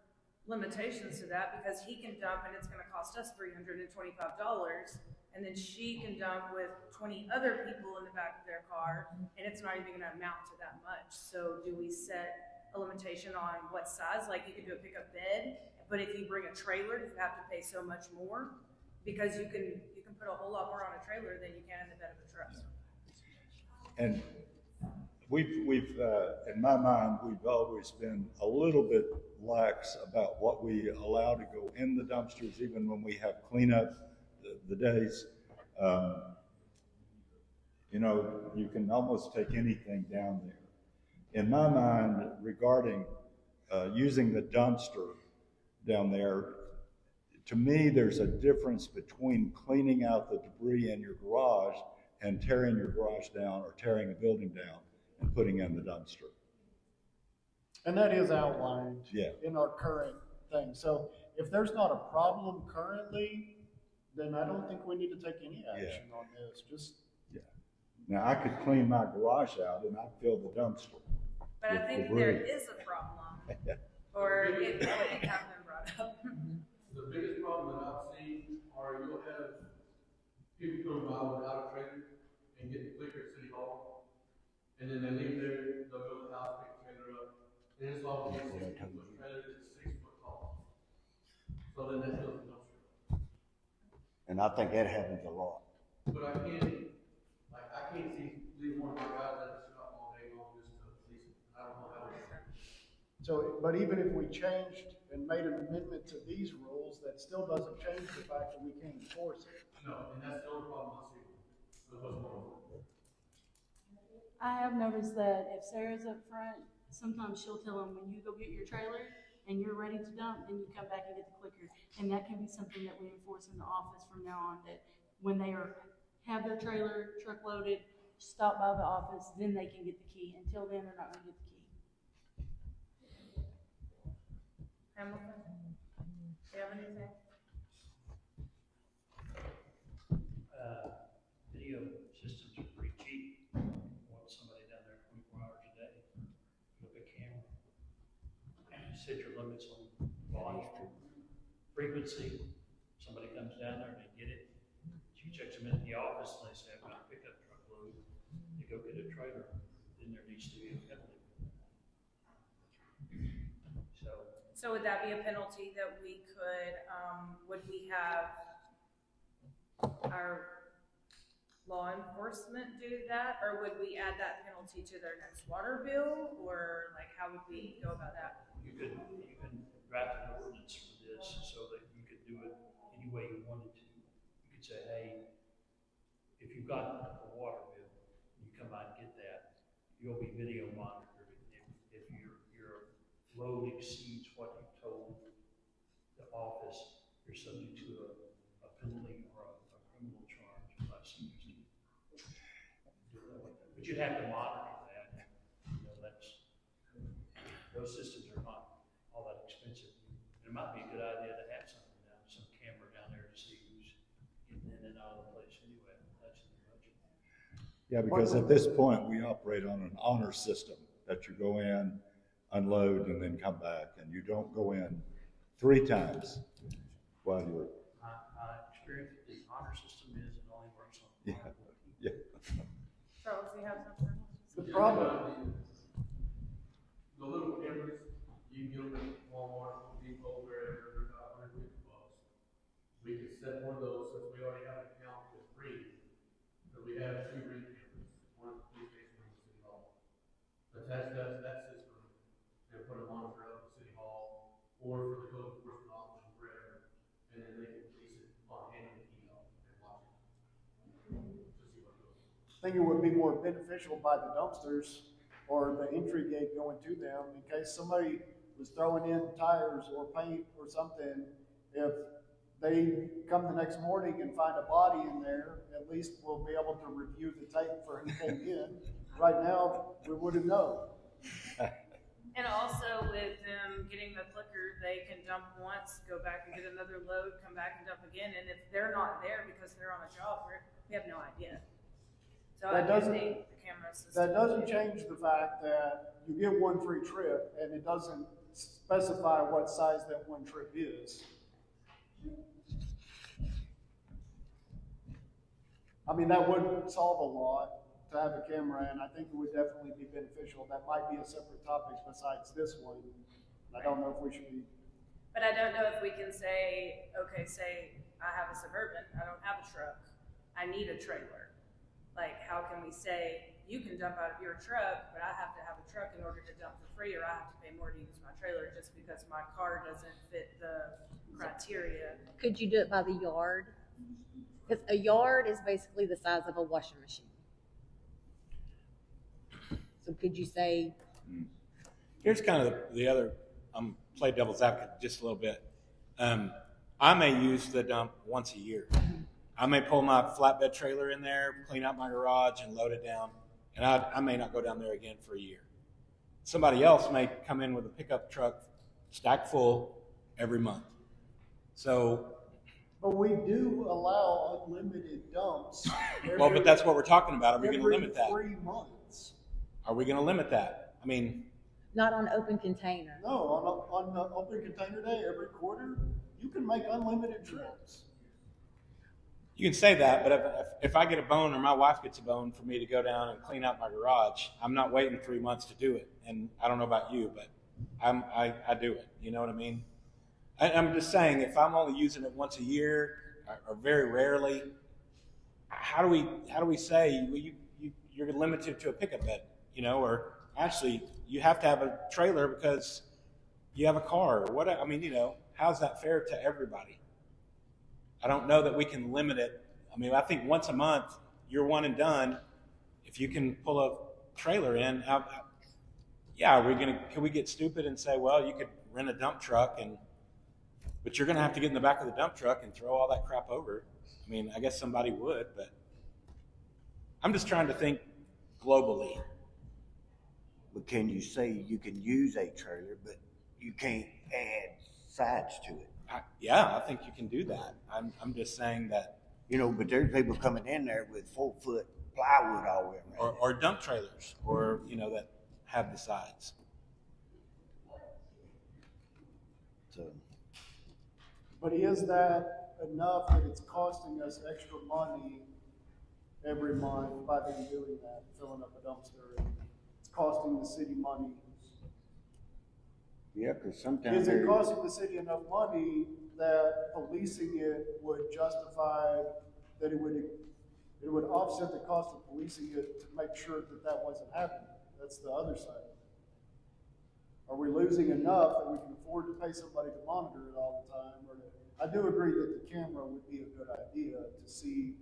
limitations to that, because he can dump and it's gonna cost us $325, and then she can dump with 20 other people in the back of their car, and it's not even gonna amount to that much. So do we set a limitation on what size? Like, you could do a pickup bed, but if you bring a trailer, you have to pay so much more, because you can put a whole lot more on a trailer than you can in the bed of a truck. And we've in my mind, we've always been a little bit lax about what we allow to go in the dumpsters, even when we have cleanup the days. You know, you can almost take anything down there. In my mind, regarding using the dumpster down there, to me, there's a difference between cleaning out the debris in your garage and tearing your garage down or tearing a building down and putting in the dumpster. And that is outlined Yeah. in our current thing. So if there's not a problem currently, then I don't think we need to take any action on this. Just Now, I could clean my garage out and I'd fill the dumpster. But I with think debris. there is a problem, or it wouldn't have been brought up. The biggest problem that I've seen are you'll have people come by without a trailer and get the clicker at City Hall, and then they leave there, they'll go to the house, pick the trailer up, and it's all a 16-foot trailer that's 6 foot tall. So then that fills the dumpster. And I think that happens a lot. But I can't see leaving one of my guys at the shop all day long just to police it. I don't know how to. so, but even if we changed and made an amendment to these rules, that still doesn't change the fact that we can't enforce it. No, and that's the only problem I see with what's going on. I have noticed that if Sarah's up front, sometimes she'll tell them, when you go get your trailer and you're ready to dump, then you come back and get the clicker. And that can be something that we enforce in the office from now on, that when they have their trailer truck loaded, stop by the office, then they can get the key. Until then, they're not gonna get the key. Hamilton, do you have anything? Video systems are pretty cheap. Want somebody down there 24 hours a day, with a camera. Set your limits on volume, frequency. Somebody comes down there and they get it. She checks them in the office and they say, I've got a pickup truck load. You go get a trailer, then there needs to be a penalty. So would that be a penalty that we could, would we have our law enforcement do that? Or would we add that penalty to their next water bill? Or like, how would we go about that? You can draft an ordinance for this so that you could do it any way you wanted to. You could say, hey, if you've got a water bill, you come out and get that, you'll be video monitored. If your load exceeds what you told the office, you're subject to a penalty or a criminal charge by some reason. But you'd have to monitor that. You know, those systems are not all that expensive. It might be a good idea to have some camera down there to see who's getting in and out of the place anyway. That's in the budget. Yeah, because at this point, we operate on an honor system that you go in, unload, and then come back, and you don't go in 3 times while you're. My experience with the honor system is it only works on. Yeah. Charles, do you have something? The problem, The little cameras, you can get them at Walmart, Home Depot, wherever, they're about $150. We could set one of those, since we already have an account with Ring, that we have 2 Ring cameras, one at the police station, one at City Hall. Attach that system, and put a monitor up at City Hall, or for the code enforcement officer, wherever, and then they can police it on hand and email and watch it. To see what goes. think it would be more beneficial by the dumpsters or the entry gate going to them in case somebody was throwing in tires or paint or something. If they come the next morning and find a body in there, at least we'll be able to review the tape for who came in. Right now, we wouldn't know. And also with them getting the clicker, they can dump once, go back and get another load, come back and dump again. And if they're not there because they're on a job, we have no idea. So I do think the camera system. That doesn't change the fact that you get one free trip, and it doesn't specify what size that one trip is. I mean, that would solve a lot to have a camera, and I think it would definitely be beneficial. That might be a separate topic besides this one. I don't know if we should be. But I don't know if we can say, okay, say I have a Suburban, I don't have a truck, I need a trailer. Like, how can we say, you can dump out of your truck, but I have to have a truck in order to dump for free, or I have to pay more to use my trailer just because my car doesn't fit the criteria. Could you do it by the yard? Because a yard is basically the size of a washing machine. So could you say? Here's kind of the other, play devil's advocate just a little bit. I may use the dump once a year. I may pull my flatbed trailer in there, clean out my garage, and load it down. And I may not go down there again for a year. Somebody else may come in with a pickup truck stacked full every month. So. But we do allow unlimited dumps. Well, but that's what we're talking about. Are we going to limit that? 3 months. Are we going to limit that? I mean. Not on open container. No, on the open container day, every quarter, you can make unlimited trips. You can say that, but if I get a bone or my wife gets a bone for me to go down and clean out my garage, I'm not waiting 3 months to do it. And I don't know about you, but I do it. You know what I mean? I'm just saying, if I'm only using it once a year or very rarely, how do we say you're limited to a pickup bed, you know, or actually you have to have a trailer because you have a car or what? I mean, you know, how's that fair to everybody? I don't know that we can limit it. I mean, I think once a month, you're one and done. If you can pull a trailer in, can we get stupid and say, well, you could rent a dump truck but you're going to have to get in the back of the dump truck and throw all that crap over. I mean, I guess somebody would, but I'm just trying to think globally. But can you say you can use a trailer, but you can't add sides to it? I think you can do that. I'm just saying that. You know, but there's people coming in there with 4-foot plywood all the way around. Or dump trailers, or, you know, that have the sides. So. But is that enough that it's costing us extra money every month by them doing that, filling up a dumpster? It's costing the city money. Yeah, because sometimes. Is it costing the city enough money that policing it would justify that it would offset the cost of policing it to make sure that wasn't happening? That's the other side. Are we losing enough that we can afford to pay somebody to monitor it all the time? I do agree that the camera would be a good idea to see,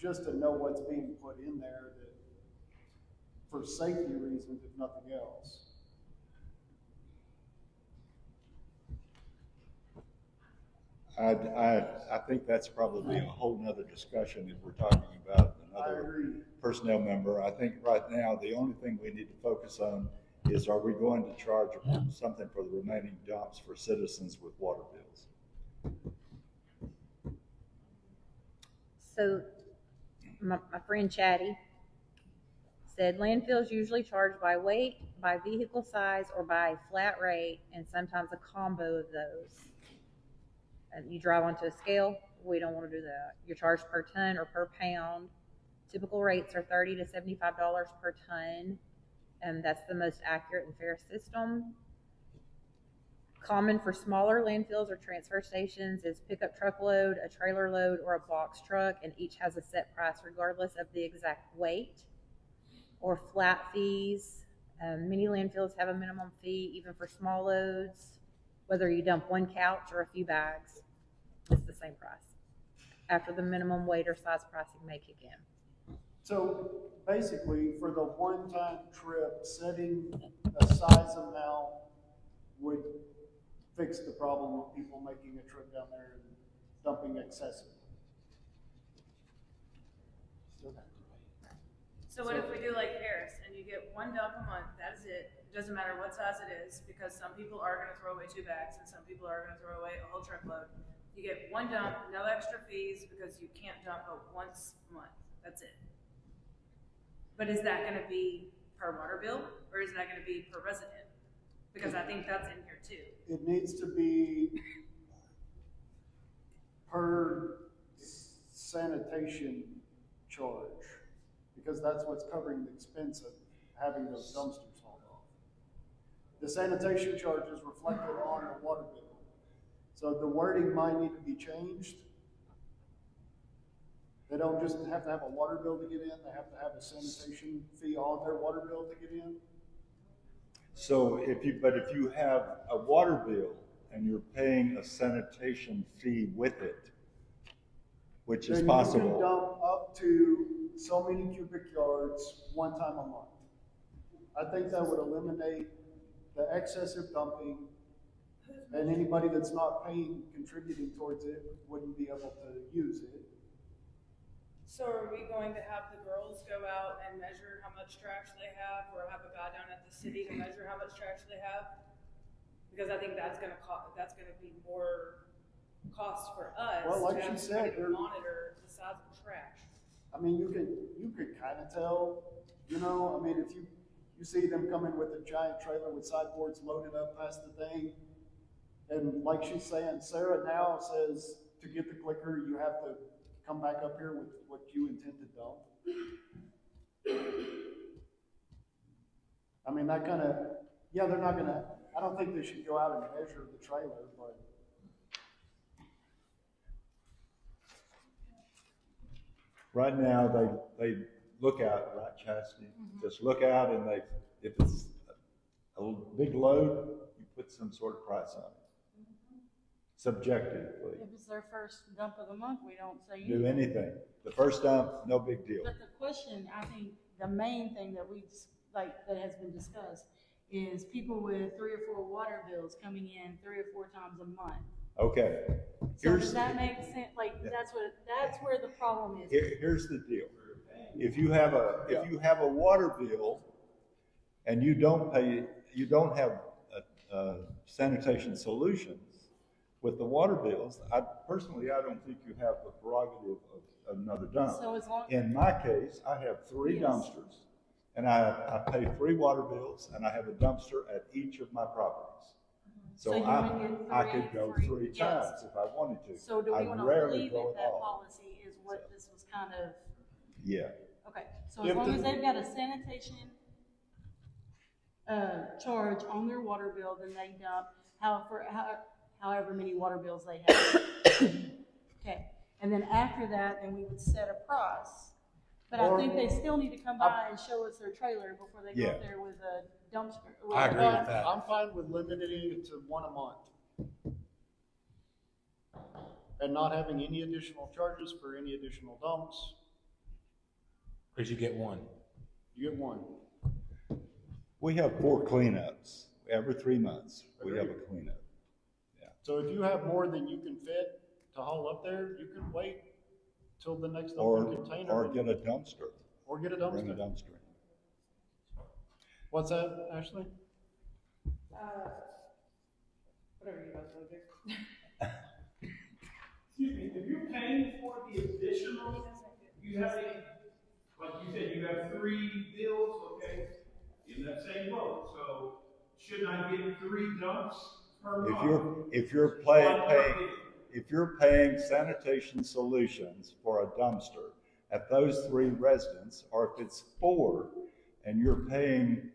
just to know what's being put in there, that for safety reasons, if nothing else. I think that's probably a whole nother discussion if we're talking about another personnel member. I think right now the only thing we need to focus on is, are we going to charge something for the remaining dumps for citizens with water bills? So my friend Chatty said landfills usually charge by weight, by vehicle size, or by a flat rate, and sometimes a combo of those. And you drive onto a scale, we don't want to do that. You're charged per ton or per pound. Typical rates are $30 to $75 per ton, and that's the most accurate and fair system. Common for smaller landfills or transfer stations is pickup truck load, a trailer load, or a box truck, and each has a set price regardless of the exact weight. Or flat fees. Many landfills have a minimum fee even for small loads. Whether you dump one couch or a few bags, it's the same price. After the minimum weight or size pricing may kick in. So basically, for the one-time trip, setting a size amount would fix the problem of people making a trip down there and dumping excessive. So what if we do like Harris and you get one dump a month, that is it. It doesn't matter what size it is, because some people are gonna throw away 2 bags and some people are gonna throw away a whole truckload. You get one dump, no extra fees, because you can't dump but once a month, that's it. But is that gonna be per water bill, or is that gonna be per resident? Because I think that's in here too. It needs to be per sanitation charge, because that's what's covering the expense of having those dumpsters hauled off. The sanitation charge is reflected on the water bill. So the wording might need to be changed. They don't just have to have a water bill to get in, they have to have a sanitation fee on their water bill to get in. So if you have a water bill and you're paying a sanitation fee with it, which is Then possible. you can dump up to so many cubic yards one time a month. I think that would eliminate the excessive dumping, and anybody that's not contributing towards it wouldn't be able to use it. So are we going to have the girls go out and measure how much trash they have, or have a guy down at the city to measure how much trash they have? Because I think that's gonna be more cost for us Well, like to she have said, somebody to monitor the size of the trash. I mean, you could kind of tell, you know, I mean, if you see them coming with a giant trailer with sideboards loaded up past the thing, and like she's saying, Sarah now says to get the clicker, you have to come back up here with what you intend to dump. I mean, that kind of, yeah, they're not gonna, I don't think they should go out and measure the trailer, but. Right now, they look out, right, Chastity? Just look out, and if it's a big load, you put some sort of price on it. Subjectively. If it's their first dump of the month, we don't say Do anything. The first dump, no big deal. But the question, I think, the main thing that that has been discussed is people with 3 or 4 water bills coming in 3 or 4 times a month. Okay. So does that make sense? Like, that's where the problem is. Here's the deal. If you have a water bill and you don't have sanitation solutions with the water bills, I don't think you have the prerogative of another dump. So as long In my case, I have 3 Yes. dumpsters, and I pay 3 water bills, and I have a dumpster at each of my properties. So you would get I could go 3 yes. times if I wanted to. So do we I want to rarely leave go it at that all. policy is what this was kind of, Yeah. okay. So as If long the- as they've got a sanitation charge on their water bill, then they dump however many water bills they have. Okay, and then after that, then we would set a price. But I Or- think they still need to come by and show us their trailer before they go Yeah. up there with a dumpster. I agree with that. I'm fine with limiting it to 1 a month. And not having any additional charges for any additional dumps. Because you get one. You get 1. We have 4 cleanups. Every 3 months, we have a cleanup. So if you have more than you can fit to haul up there, you can wait till the next Or open container. or get a dumpster. Or get a Bring a dumpster. dumpster. What's that, Ashley? Whatever you guys want to do. Excuse me, if you're paying for the additional, you have like you said, you have 3 bills, okay, in that same boat, so shouldn't I get 3 dumps per month? If you're paying sanitation solutions for a dumpster at those 3 residents, or if it's 4 and you're paying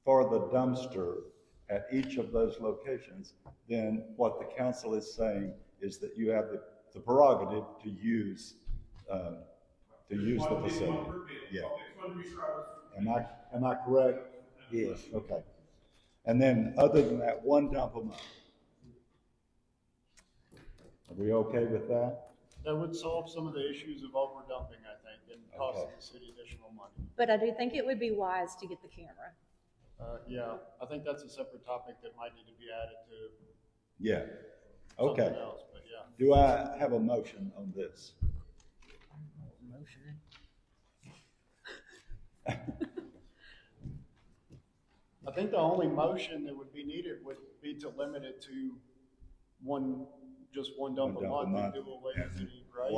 for the dumpster at each of those locations, then what the council is saying is that you have the prerogative to use the facility. Yeah. Am I correct? Yes. Okay. And then, other than that, 1 dump a month. Are we okay with that? That would solve some of the issues of overdumping, I think. and costing Okay. the city additional money. But I do think it would be wise to get the camera. Yeah, I think that's a separate topic that might need to be added to Yeah, something okay. else, but yeah. Do I have a motion on this? I think the only motion that would be needed would be to limit it to just one dump a month and do away with it, right?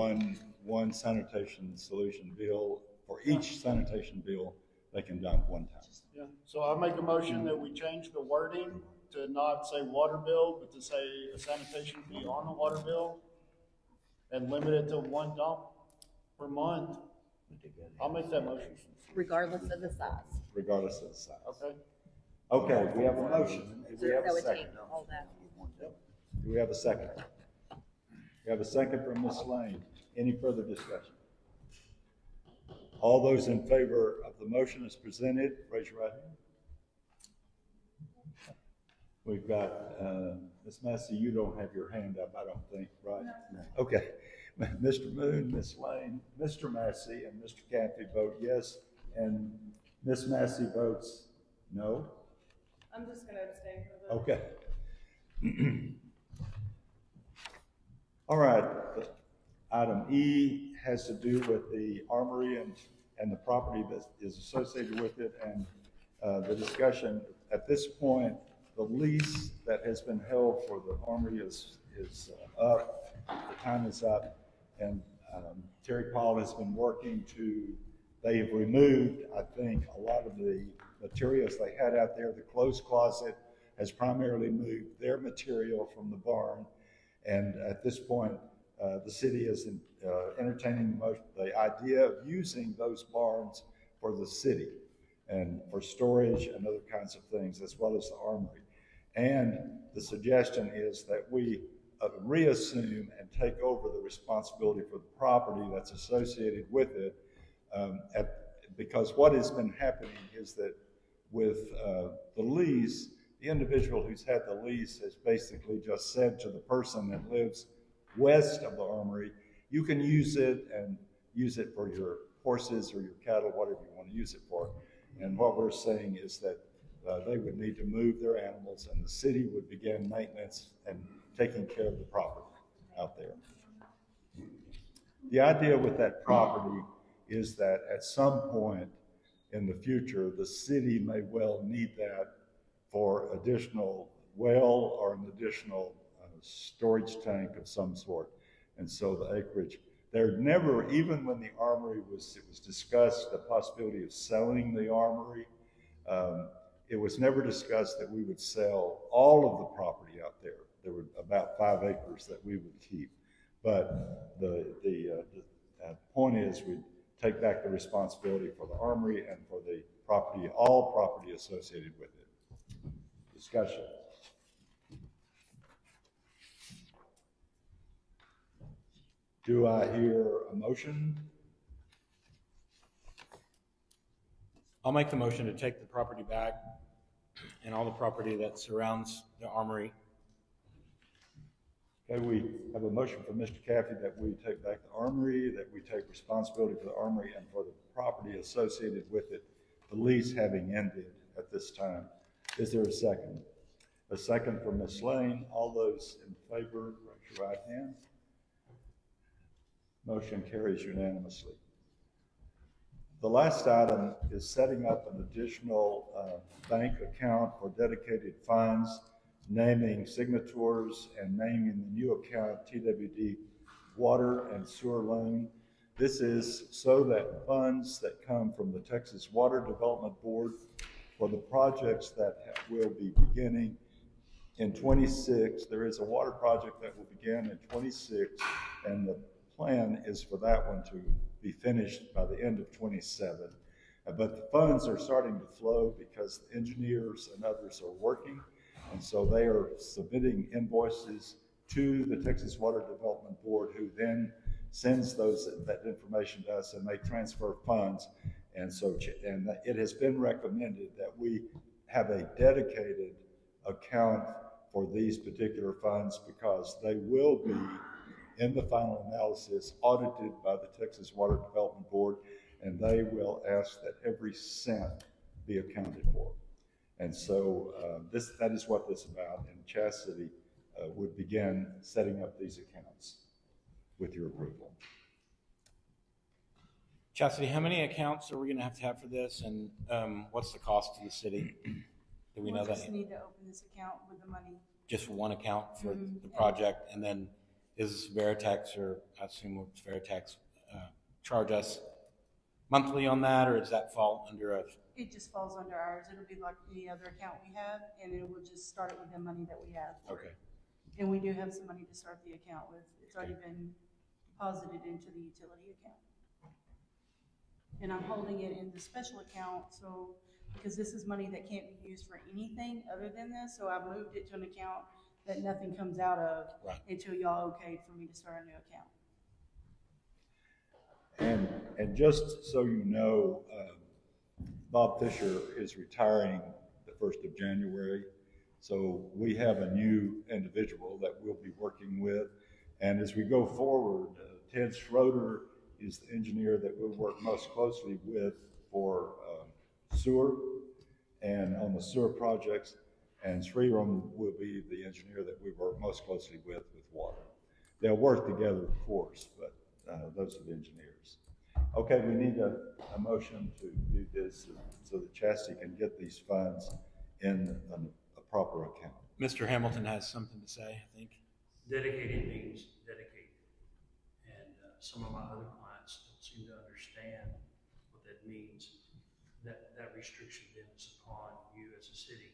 One sanitation solution bill, for each sanitation bill, they can dump one time. Yeah, so I make a motion that we change the wording to not say water bill, but to say a sanitation fee on the water bill, and limit it to one dump per month. I'll make that motion. Regardless of the size. Regardless of the size. Okay. Okay, we have a motion. Do we have That a would take second? all that. Do we have a second? We have a second from Ms. Lane. Any further discussion? All those in favor of the motion as presented, raise your right hand. We've got, Ms. Massey, you don't have your hand up, I don't think, right? No. Okay. Mr. Moon, Ms. Lane, Mr. Massey, and Mr. Caffey vote yes, and Ms. Massey votes no. I'm just gonna abstain from the vote. Okay. All right, item E has to do with the armory and the property that is associated with it, and the discussion. At this point, the lease that has been held for the armory is up, the time is up, and Terry Paul has been working they have removed, I think, a lot of the materials they had out there. The clothes closet has primarily moved their material from the barn. And at this point, the city is entertaining the idea of using those barns for the city and for storage and other kinds of things, as well as the armory. And the suggestion is that we reassume and take over the responsibility for the property that's associated with it. Because what has been happening is that with the lease, the individual who's had the lease has basically just said to the person that lives west of the armory, you can use it and use it for your horses or your cattle, whatever you want to use it for. And what we're saying is that they would need to move their animals and the city would begin maintenance and taking care of the property out there. The idea with that property is that at some point in the future, the city may well need that for additional well or an additional storage tank of some sort. And so the acreage, there never, even when the armory it was discussed, the possibility of selling the armory, it was never discussed that we would sell all of the property out there. There were about 5 acres that we would keep. But the point is we take back the responsibility for the armory and for the property, all property associated with it. Discussion. Do I hear a motion? I'll make the motion to take the property back and all the property that surrounds the armory. Okay, we have a motion from Mr. Caffey that we take back the armory, that we take responsibility for the armory and for the property associated with it, the lease having ended at this time. Is there a second? A second from Ms. Lane. All those in favor, raise your right hand. Motion carries unanimously. The last item is setting up an additional bank account for dedicated funds, naming signatories and naming the new account TWD Water and Sewer Loan. This is so that funds that come from the Texas Water Development Board for the projects that will be beginning in 26. There is a water project that will begin in 26, and the plan is for that one to be finished by the end of 27. But the funds are starting to flow because the engineers and others are working, and so they are submitting invoices to the Texas Water Development Board, who then sends that information to us, and they transfer funds. And so, and it has been recommended that we have a dedicated account for these particular funds because they will be in the final analysis, audited by the Texas Water Development Board, and they will ask that every cent be accounted for. And so that is what this is about, and Chastity would begin setting up these accounts with your approval. Chastity, how many accounts are we going to have for this, and what's the cost to the city? Do we know that? We just need to open this account with the money. Just one account for the project, and then is Veritex, or I assume it's Veritex, charge us monthly on that, or does that fall under a? It just falls under ours. It'll be like any other account we have, and it will just start it with the money that we have. Okay. And we do have some money to start the account with. It's already been deposited into the utility account. And I'm holding it in the special account, so, because this is money that can't be used for anything other than this, so I've moved it to an account that nothing comes out of until y'all okayed for me to start a new account. And just so you know, Bob Fisher is retiring the 1st of January. So we have a new individual that we'll be working with. And as we go forward, Ted Schroeder is the engineer that we'll work most closely with for sewer and on the sewer projects. And Sriram will be the engineer that we work most closely with water. They'll work together, of course, but those are the engineers. Okay, we need a motion to do this so that Chastity can get these funds in a proper account. Mr. Hamilton has something to say, I think. Dedicated means dedicated. And some of my other clients don't seem to understand what that means. That restriction then is upon you as a city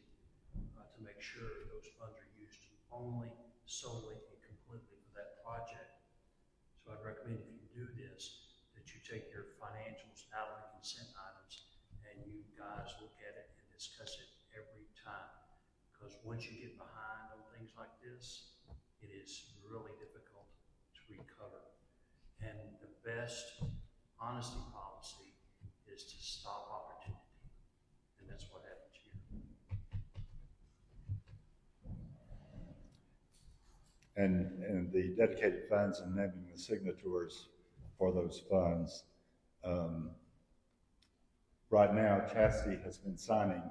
to make sure those funds are used only, solely, and completely for that project. So I'd recommend if you do this, that you take your financials out of the consent items and you guys look at it and discuss it every time. Because once you get behind on things like this, it is really difficult to recover. And the best honesty policy is to stop opportunity. And that's what happens here. And the dedicated funds and naming the signatories for those funds. Right now, Chastity has been signing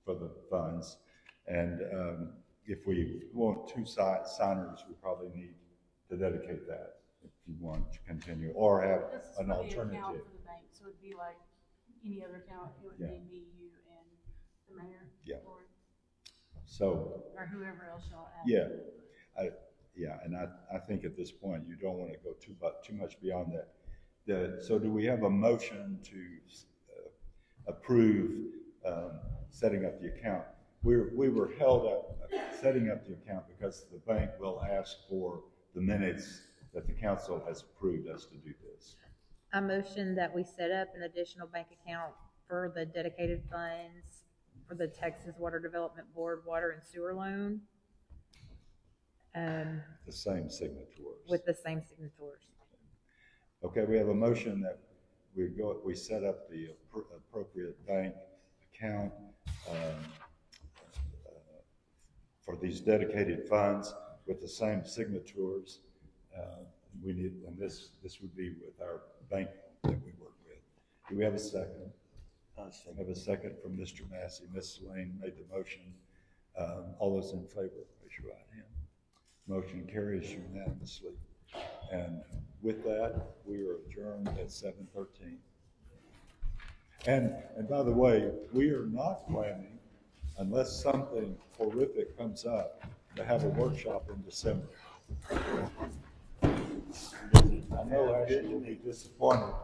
for the funds, and if we want 2 signers, we probably need to dedicate that if you want to continue, or have an alternative. Account for the bank, so it'd be like any other account. It would be me, you, and the mayor. Yeah. Or whoever else y'all add. And I think at this point you don't want to go too much beyond that. So do we have a motion to approve setting up the account? We were held up setting up the account because the bank will ask for the minutes that the council has approved us to do this. I motion that we set up an additional bank account for the dedicated funds for the Texas Water Development Board water and sewer loan. The same signatories. With the same signatories. Okay, we have a motion that we set up the appropriate bank account for these dedicated funds with the same signatories. And this would be with our bank that we work with. Do we have a second? I have a second from Mr. Massey. Ms. Lane made the motion. All those in favor, raise your right hand. Motion carries unanimously. And with that, we are adjourned at 7:13. And by the way, we are not planning, unless something horrific comes up, to have a workshop in December. I know Ashley will be disappointed.